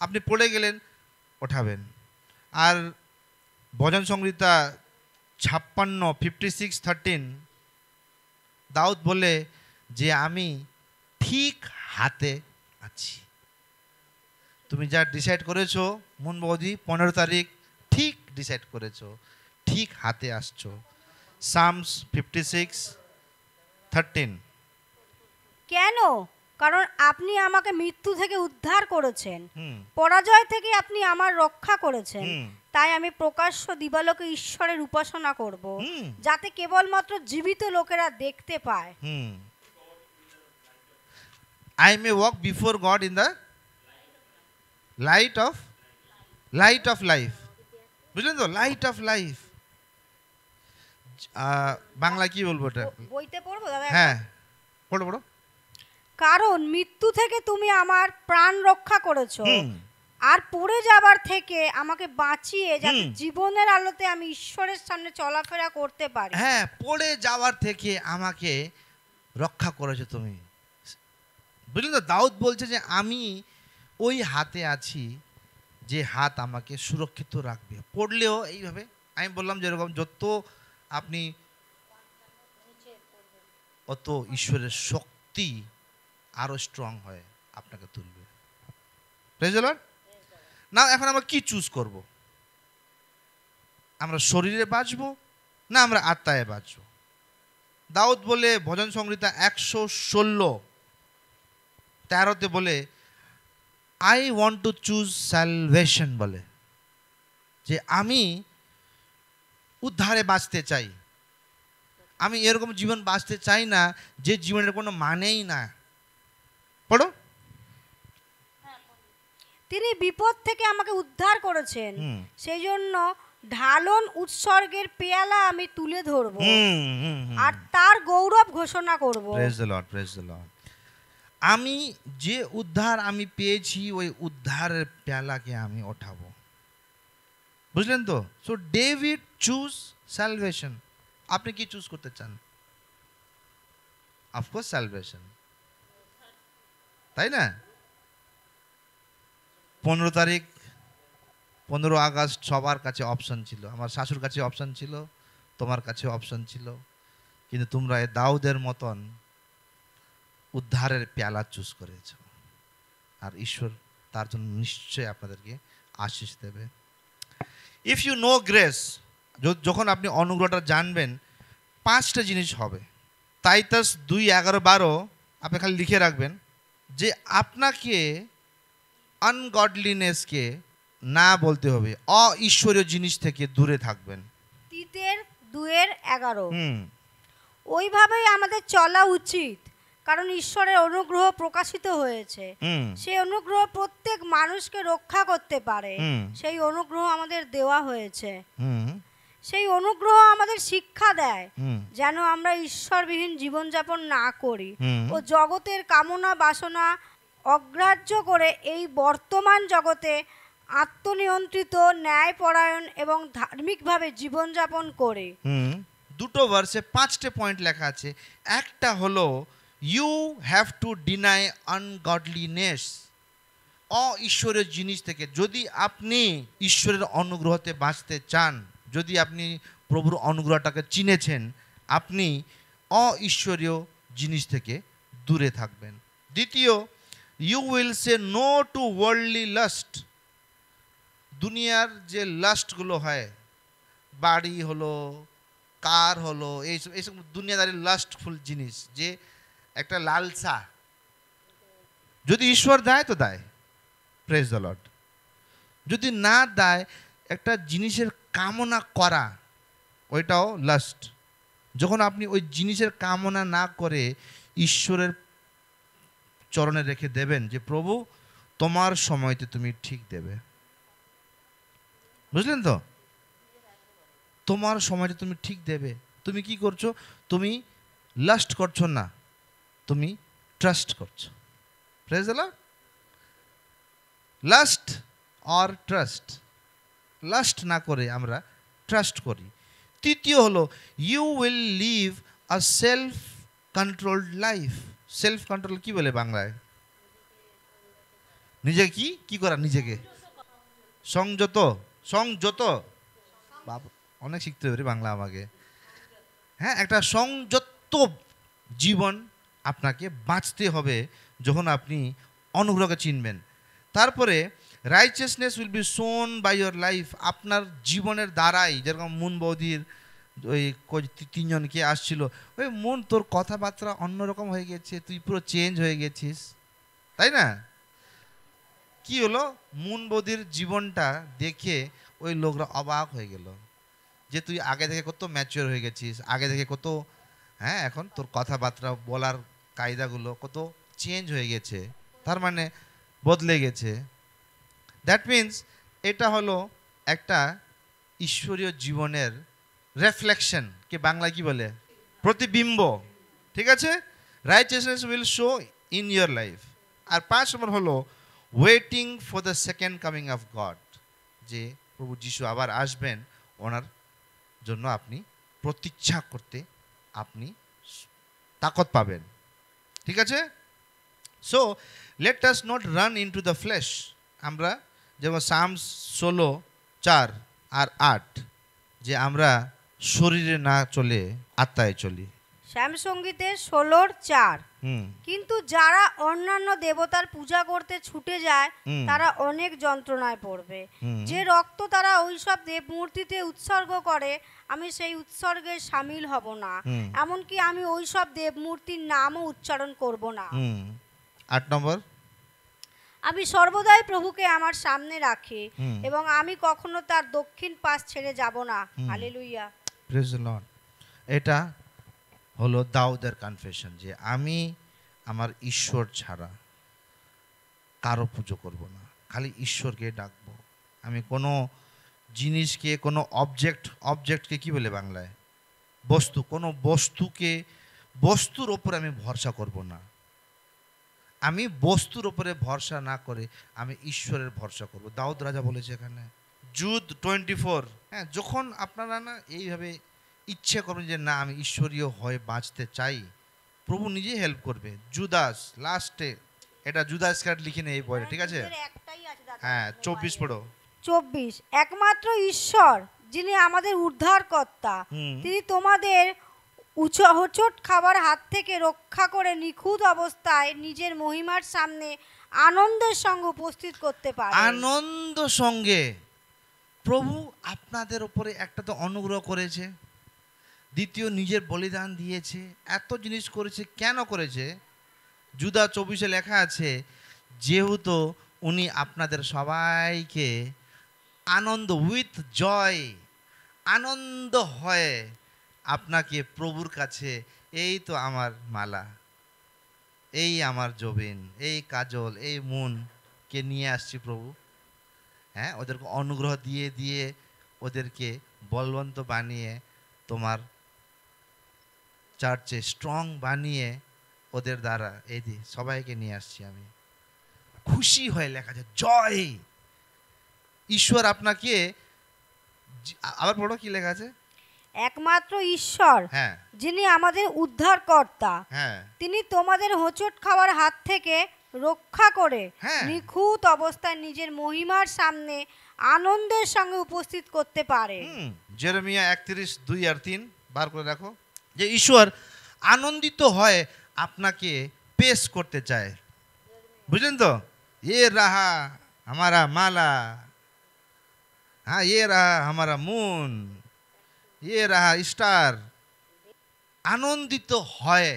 আপনি পড়ে গেলেন, ওঠাবেন। আর ভজন সংহিতা 56, 56, 13 দাউদ বলে যে আমি ঠিক হাতে আছি। তুমি যা ডিসাইড করেছো মন বৌদি, 15 তারিখ ঠিক ডিসাইড করেছো, ঠিক হাতে আসছো। সামস 56, 13। কেন? কারণ আপনি আমাকে মৃত্যু থেকে উদ্ধার করেছেন, পরাজয় থেকে আপনি আমার রক্ষা করেছেন। তাই আমি প্রকাশ্য দিবালোকে ঈশ্বরের উপাসনা করব, যাতে কেবলমাত্র জীবিত লোকেরা দেখতে পায়। I may walk before God in the light of life. বুঝলেন তো? Light off life. বাংলা কি বলবো এটা? বইতে পড়বো দাদা? হ্যাঁ, পড়ো পড়ো। কারণ মৃত্যু থেকে তুমি আমার প্রাণ রক্ষা করেছো, আর পড়ে যাবার থেকে আমাকে বাঁচিয়ে, যাতে জীবনের আলোতে আমি ঈশ্বরের সামনে চলাফেরা করতে পারি। হ্যাঁ, পড়ে যাওয়ার থেকে আমাকে রক্ষা করেছো তুমি। বুঝলেন তো? দাউদ বলছে যে আমি ওই হাতে আছি যে হাত আমাকে সুরক্ষিত রাখবে। পড়লেও এইভাবে, আমি বললাম যেরকম যত আপনি অত ঈশ্বরের শক্তি আরো স্ট্রং হয়, আপনাকে তুলবে। Praise the Lord. না, এখন আমরা কি চুজ করব? আমরা শরীরে বাঁচবো না আমরা আত্মায় বাঁচবো? দাউদ বলে ভজন সংহিতা 116, 13 বলে I want to choose salvation বলে। যে আমি উদ্ধারে বাঁচতে চাই, আমি এরকম জীবন বাঁচতে চাই না যে জীবনের কোনো মানেই না। পড়ো। তিনি বিপদ থেকে আমাকে উদ্ধার করেছেন, হুম। সেই জন্য ঢালন উৎসর্গের পেয়ালা আমি তুলে ধরবো আর তার গৌরব ঘোষণা করব। Praise the Lord, praise the Lord. আমি যে উদ্ধার আমি পেয়েছি ওই উদ্ধারের পেয়ালাকে আমি ওঠাবো। বুঝলেন তো? So David choose salvation. আপনি কি চুজ করতে চান? অফকোর্স স্যালভেশন, তাই না? 15 তারিখ 15 আগস্ট সবার কাছে অপশন ছিল, আমার শাশুর কাছে অপশন ছিল, তোমার কাছে অপশন ছিল, কিন্তু তোমরা এই দাউদের মতন উদ্ধারের পেয়ালা চুজ করেছ, আর ঈশ্বর তার জন্য নিশ্চয়ই আপনাদেরকে আশীষ দেবে। ইফ ইউ নো গ্রেস, যখন আপনি অনুগ্রহটা জানবেন, 5টা জিনিস হবে। টাইটাস 2:11-12 আপনি খালি লিখে রাখবেন যে আপনাকে আনগডলিনেসকে না বলতে হবে, অঈশ্বরীয় জিনিস থেকে দূরে থাকবেন। তিতের 2:11। হুম। ওইভাবেই আমাদের চলা উচিত, কারণ ঈশ্বরের অনুগ্রহ প্রকাশিত হয়েছে। সেই অনুগ্রহ প্রত্যেক মানুষকে রক্ষা করতে পারে। সেই অনুগ্রহ আমাদের দেওয়া হয়েছে। সেই অনুগ্রহ আমাদের শিক্ষা দেয় যেন আমরা ঈশ্বরবিহীন জীবনযাপন না করি ও জগতের কামনা বাসনা অগ্রাহ্য করে এই বর্তমান জগতে আত্মনিয়ন্ত্রিত, ন্যায়পরায়ণ এবং ধার্মিকভাবে জীবনযাপন করে। দুটো ভার্সে 5টে পয়েন্ট লেখা আছে। একটা হলো ইউ হ্যাভ টু ডিনাই আনগডলিনেস, অঈশ্বরীয় জিনিস থেকে। যদি আপনি ঈশ্বরের অনুগ্রহতে বাঁচতে চান, যদি আপনি প্রভুর অনুগ্রহটাকে চিনেছেন, আপনি অঈশ্বরীয় জিনিস থেকে দূরে থাকবেন। দ্বিতীয়, you will say no to worldly lust. দুনিয়ার যে লাস্টগুলো হয়, বাড়ি হলো, কার হলো, এইসব দুনিয়াদারি লাস্টফুল জিনিস, যে একটা লালসা, যদি ঈশ্বর দেয় তো দেয়, প্রেজ দ্য লর্ড। যদি না দেয়, একটা জিনিসের কামনা করা, ওইটাও লাস্ট। যখন আপনি ওই জিনিসের কামনা না করে ঈশ্বরের চরণে রেখে দেবেন যে প্রভু তোমার সময়তে তুমি ঠিক দেবে, বুঝলেন তো? তোমার সময়টা তুমি ঠিক দেবে। তুমি কি করছো? তুমি লাস্ট করছো না, তুমি ট্রাস্ট করছো। Praise the Lord. Lust or trust, lust না করে আমরা ট্রাস্ট করি। তৃতীয় হলো you will live a self controlled life. Self control কি বলে বাংলায়? নিজেকে কি করা? নিজেকে সংযত, সংযত। বাবা, অনেক শিখতে হবে বাংলা আমাকে। হ্যাঁ, একটা সংযত জীবন আপনাকে বাঁচতে হবে যখন আপনি অনুগ্রহকে চিনবেন। তারপরে righteousness will be shown by your life. আপনার জীবনের দ্বারাই, যেরকম মুন বৌদির ওই 3জন কে আসছিল, ওই মুন তোর কথাবার্তা অন্যরকম হয়ে গেছে, তুই পুরো চেঞ্জ হয়ে গেছিস, তাই না? কি হলো? মুন বৌদির জীবনটা দেখে ওই লোকরা অবাক হয়ে গেল যে তুই আগে থেকে কত ম্যাচিওর হয়ে গেছিস, আগে থেকে কত, হ্যাঁ, এখন তোর কথাবার্তা বলার কায়দাগুলো কত চেঞ্জ হয়ে গেছে, তার মানে বদলে গেছে। দ্যাট মিন্স এটা হলো একটা ঈশ্বরীয় জীবনের রেফ্লেকশন, কে বাংলায় কি বলে? প্রতিবিম্ব, ঠিক আছে? Righteousness will show in your life. আর 5 নম্বর হলো waiting for the second coming of God, যে প্রভু যিশু আবার আসবেন, ওনার জন্য আপনি প্রতীক্ষা করতে আপনি তাকত পাবেন, ঠিক আছে? So let us not run into the flash. আমরা যেমন সামস 16:4 আর 8, যে আমরা শরীরে না চলে আত্মায় চলি। শ্যামসঙ্গীতের 16:4। কিন্তু যারা অন্যান্য দেবতার পূজা করতে ছুটে যায় তারা অনেক যন্ত্রণায় পড়বে। যে রক্ত তারা ওইসব দেবমূর্তিতে উৎসর্গ করে, আমি সেই উৎসর্গে সামিল হব না, এমনকি আমি ওইসব দেবমূর্তির নামও উচ্চারণ করব না। 8 নম্বর, আমি সর্বদাই প্রভুকে আমার সামনে রাখি হুম। এবং আমি কখনো তার দক্ষিণ পাশ ছেড়ে যাব না। Hmm. Hallelujah. Praise the Lord. এটা হলো দাউদের কনফেশন যে আমি আমার ঈশ্বর ছাড়া কারো পুজো করব না, খালি ঈশ্বরকে ডাকবো। আমি কোনো জিনিসকে, কোনো অবজেক্টকে কি বলে বাংলায়, বস্তু, কোনো বস্তুর ওপরে আমি ভরসা করব না। আমি বস্তুর ওপরে ভরসা না করে আমি ঈশ্বরের ভরসা করব। দাউদ রাজা বলেছে এখানে জুদ 24, হ্যাঁ, যখন আপনারা না এইভাবে ইচ্ছে করবেন যে না আমি ঈশ্বরীয় হয়ে বাঁচতে চাই, প্রভু নিজেই হেল্প করবে। জুদাস লাস্টে, এটা জুদাস কার্ড লিখে নেই এই বইটা, ঠিক আছে? হ্যাঁ, 24 পড়ো। 24 একমাত্র ঈশ্বর যিনি আমাদের উদ্ধারকর্তা, হুম। তিনি তোমাদের হোঁচট খাবার হাত থেকে রক্ষা করে নিখুঁত অবস্থায় নিজের মহিমার সামনে আনন্দের সঙ্গে উপস্থিত করতে পারে। আনন্দ সঙ্গে প্রভু আপনাদের উপরে একটা তো অনুগ্রহ করেছে, দ্বিতীয় নিজের বলিদান দিয়েছে, এত জিনিস করেছে। কেন করেছে? জুদা 24 লেখা আছে যেহেতু উনি আপনাদের সবাইকে আনন্দ, উইথ জয়, আনন্দ হয় আপনাকে প্রভুর কাছে, এই তো আমার মালা, এই আমার জবিন, এই কাজল, এই মনকে নিয়ে আসছি প্রভু। হ্যাঁ, ওদেরকে অনুগ্রহ দিয়ে দিয়ে ওদেরকে বলবন্ত বানিয়ে, তোমার চার্চে স্ট্রং বানিয়ে ওদের দ্বারা এই দিয়ে সবাইকে নিয়ে আসছি আমি। খুশি হয়ে লেখা আছে জয়। ঈশ্বর আপনাকে, আবার পড়ো কি লেখা আছে? একমাত্র ঈশ্বর হ্যাঁ যিনি আমাদের উদ্ধারকর্তা, হ্যাঁ তিনি তোমাদের হোঁচট খাওয়ার হাত থেকে রক্ষা করে হ্যাঁ। নিখুঁত অবস্থায় নিজের মহিমার সামনে আনন্দের সঙ্গে উপস্থিত করতে পারে। জেরেমিয়া 31:2-3 বার করে রাখো যে ঈশ্বর আনন্দিত হয় আপনাকে পেশ করতে চায়। বুঝলেন তো? ये रहा हमारा माला, हाँ ये रहा हमारा मून, ये रहा स्टार। আনন্দিত হয়,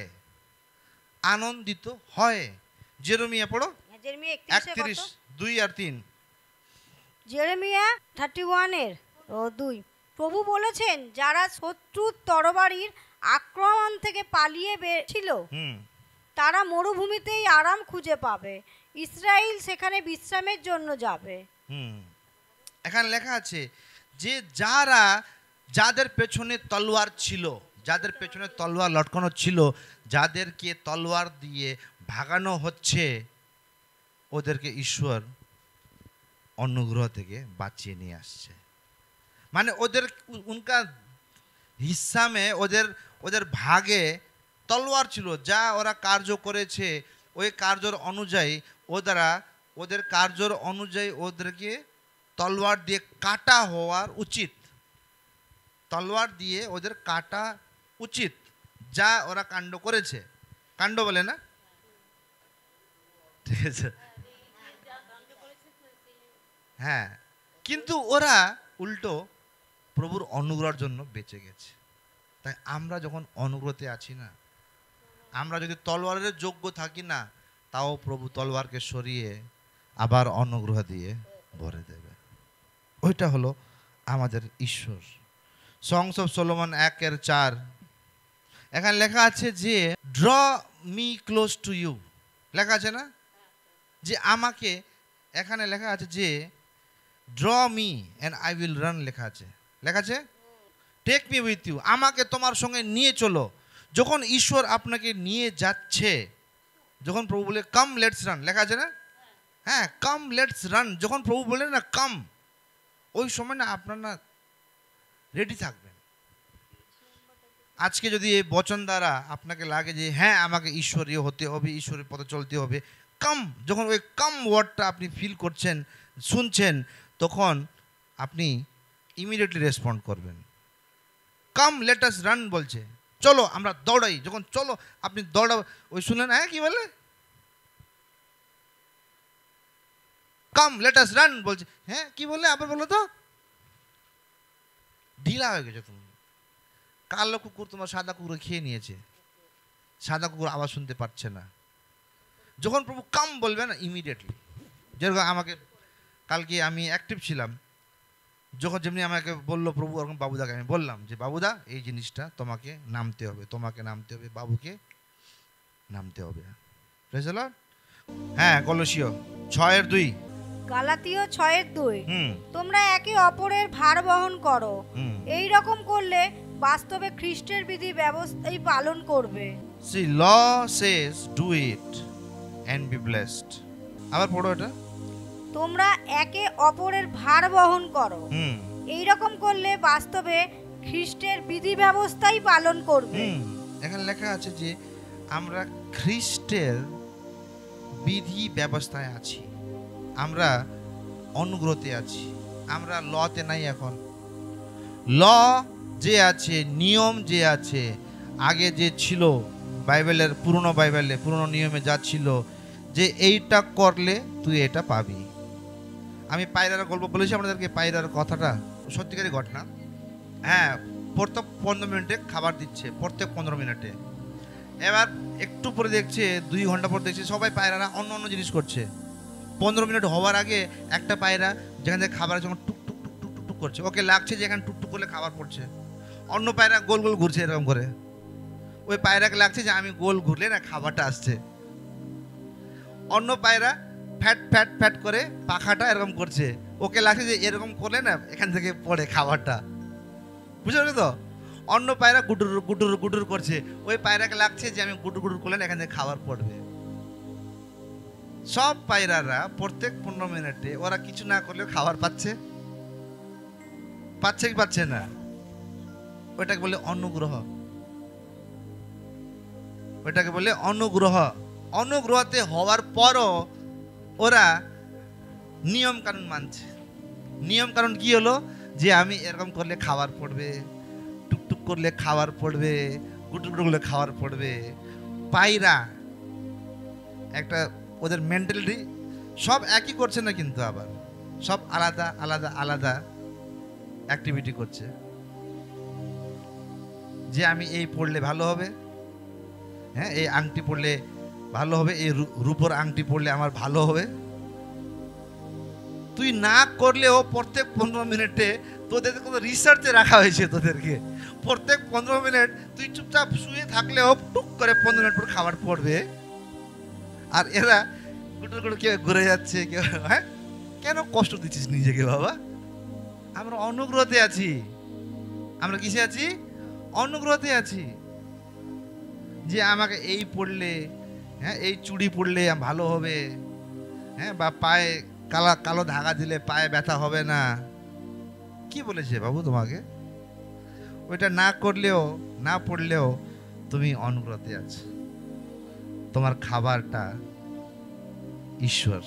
আনন্দিত হয়। জেরেমিয়া পড়ো জেরেমিয়া 31:2-3। জেরেমিয়া 31:2। প্রভু বলেছেন, যারা শত্রুর তরবারির আক্রমণ থেকে পালিয়ে ছিল তারা মরুভূমিতেই আরাম খুঁজে পাবে, ইসরায়েল সেখানে বিশ্রামের জন্য যাবে। এখানে লেখা আছে যে যাদের পেছনে তলোয়ার ছিল, যাদের পেছনে তলোয়ার লটকানো ছিল, যাদেরকে তলোয়ার দিয়ে ভাগানো হচ্ছে, ওদেরকে ঈশ্বর অনুগ্রহ থেকে বাঁচিয়ে নিয়ে আসছে। মানে ওদের উনকা হিস্সা মে, ওদের ভাগে তলোয়ার ছিল, যা ওরা কার্য করেছে ওই কার্যর অনুযায়ী ওদের কার্যর অনুযায়ী ওদেরকে তলোয়ার দিয়ে কাটা হওয়ার উচিত, তলোয়ার দিয়ে ওদের কাটা উচিত, যা ওরা কাণ্ড করেছে। কাণ্ড বলে না, ঠিক আছে? হ্যাঁ, কিন্তু ওরা উল্টো প্রভুর অনুগ্রহের জন্য বেঁচে গেছে। তাই আমরা যখন অনুগ্রহতে আছি না, আমরা যদি তলোয়ারের যোগ্য থাকি না, তাও প্রভু তলোয়ারকে সরিয়ে আবার অনুগ্রহ দিয়ে ভরে দেবে। ওইটা হলো আমাদের ঈশ্বর। সংস অফ সলোমন 1:4 এখানে লেখা আছে যে draw me close to you, লেখা আছে না যে আমাকে, এখানে লেখা আছে যে draw me and I will run, লেখা আছে টেক মি উইথ ইউ, আমাকে তোমার সঙ্গে নিয়ে চলো। যখন ঈশ্বর আপনাকে নিয়ে যাচ্ছে, যখন প্রভু বলে কাম লেটস রান, লেখা আছে না? হ্যাঁ, কাম লেটস রান, যখন প্রভু বলে না কাম, ওই সময় না আপনার না রেডি থাকবেন। আজকে যদি এই বচন দ্বারা আপনাকে লাগে যে হ্যাঁ আমাকে ঈশ্বরীয় হতে হবে, ঈশ্বরের পথে চলতে হবে, কাম, যখন ওই কাম ওয়ার্ডটা আপনি ফিল করছেন, শুনছেন, তখন আপনি ইমিডিয়েটলি রেসপন্ড করবেন। কাম লেট আস রান বলছে, চলো আমরা দৌড়াই। যখন চলো আপনি দৌড়াও, ওই শুনলেন হ্যাঁ কি বলে, কাম লেট আস রান বলছে, হ্যাঁ কি বললে আবার বলো তো, ঢিলা হয়ে গেছে তুমি। কালো কুকুর তোমার সাদা কুকুর খেয়ে নিয়েছে, সাদা কুকুর আওয়াজ শুনতে পাচ্ছে না। যখন প্রভু কাম বলবে না, ইমিডিয়েটলি যেরকম আমাকে কালকে আমি অ্যাক্টিভ ছিলাম, যখন যেমনি আমাকে বললো প্রভু, ওরকম বাবুদাকে আমি বললাম যে বাবুদা এই জিনিসটা তোমাকে নামতে হবে, তোমাকে নামতে হবে, বাবুকে নামতে হবে। Praise the Lord। হ্যাঁ, কলসীয় 6:2। গালাতীয় 6:2। হুম তোমরা একে অপরের ভার বহন করো, হুম এই রকম করলে বাস্তবে খ্রিস্টের বিধি ব্যবস্থাই পালন করবে। See, law says do it and be blessed। আবার পড়ো এটা। তোমরা একে অপরের ভার বহন করো, হুম এই রকম করলে বাস্তবে খ্রিস্টের বিধি ব্যবস্থাই পালন করবে। এখানে লেখা আছে যে আমরা খ্রিস্টের বিধি ব্যবস্থায় আছি, আমরা অনুগ্রহতে আছি, আমরা লতে নাই। এখন ল যে আছে, নিয়ম যে আছে, আগে যে ছিল বাইবেলের পুরনো পুরনো নিয়মে যা ছিল যে এইটা করলে তুই এটা পাবি। আমি পায়রার গল্প বলেছি আপনাদেরকে, পায়রার কথাটা সত্যিকারই ঘটনা। হ্যাঁ, প্রত্যেক 15 মিনিটে খাবার দিচ্ছে, প্রত্যেক 15 মিনিটে। এবার একটু পরে দেখছে, 2 ঘন্টা পর দেখছে সবাই পায়রারা অন্য অন্য জিনিস করছে। 15 মিনিট হওয়ার আগে একটা পায়রা যেখান থেকে খাবার যখন টুক টুক টুক টুক টুক টুক করছে, ওকে লাগছে যে এখানে টুকটুক করলে খাবার পড়ছে। অন্য পায়রা গোল গোল ঘুরছে এরকম করে, ওই পায়রাকে লাগছে যে আমি গোল ঘুরলে না খাবারটা আসছে। অন্য পায়রা ফ্যাট ফ্যাট ফ্যাট করে পাখাটা এরকম করছে, ওকে লাগছে যে এরকম করলে না এখান থেকে পড়ে খাবারটা। বুঝতে পারছো তো? অন্য পায়রা গুডুর গুডুর গুডুর করছে, ওই পায়রাকে লাগছে যে আমি গুডুর গুডুর করলে না এখান থেকে খাবার পড়বে। সব পায়রারা প্রত্যেক 15 মিনিটে ওরা কিছু না করলেও খাবার পাচ্ছে, পাচ্ছে কি পাচ্ছে না? ওইটাকে বলে অনুগ্রহ, ওইটাকে বলে অনুগ্রহ। অনুগ্রহতে হওয়ার পরও ওরা নিয়ম কানুন মানছে। নিয়ম কানুন কি হলো? যে আমি এরকম করলে খাবার পড়বে, টুকটুক করলে খাবার পড়বে, গুটুক করলে খাবার পড়বে। পায়রা একটা, ওদের মেন্টালিটি সব একই করছে না, কিন্তু আবার সব আলাদা আলাদা আলাদা অ্যাক্টিভিটি করছে। যে আমি এই পড়লে ভালো হবে, হ্যাঁ এই আংটি পড়লে ভালো হবে, এই রূপোর আংটি পড়লে আমার ভালো হবে। তুই না করলেও প্রত্যেক 15 মিনিটে তোদের কোনো রিসার্চে রাখা হয়েছে, তোদেরকে প্রত্যেক 15 মিনিট তুই চুপচাপ শুয়ে থাকলেও টুক করে 15 মিনিট পর খাবার পড়বে। আর এরা গুটুর গুটুর কেউ ঘুরে যাচ্ছে, কেউ, হ্যাঁ কেন কষ্ট দিচ্ছিস নিজেকে বাবা? আমরা অনুগ্রহতে আছি। আমরা কিসে আছি? অনুগ্রহতে আছি। যে আমাকে এই পড়লে, হ্যাঁ এই চুড়ি পড়লে ভালো হবে, হ্যাঁ বা পায়ে কালো কালো ধাগা দিলে পায়ে ব্যথা হবে না। কি বলেছে বাবু তোমাকে? ওইটা না করলেও না পড়লেও তুমি অনুগ্রহতে আছো। তোমার খাবারটা ঈশ্বর।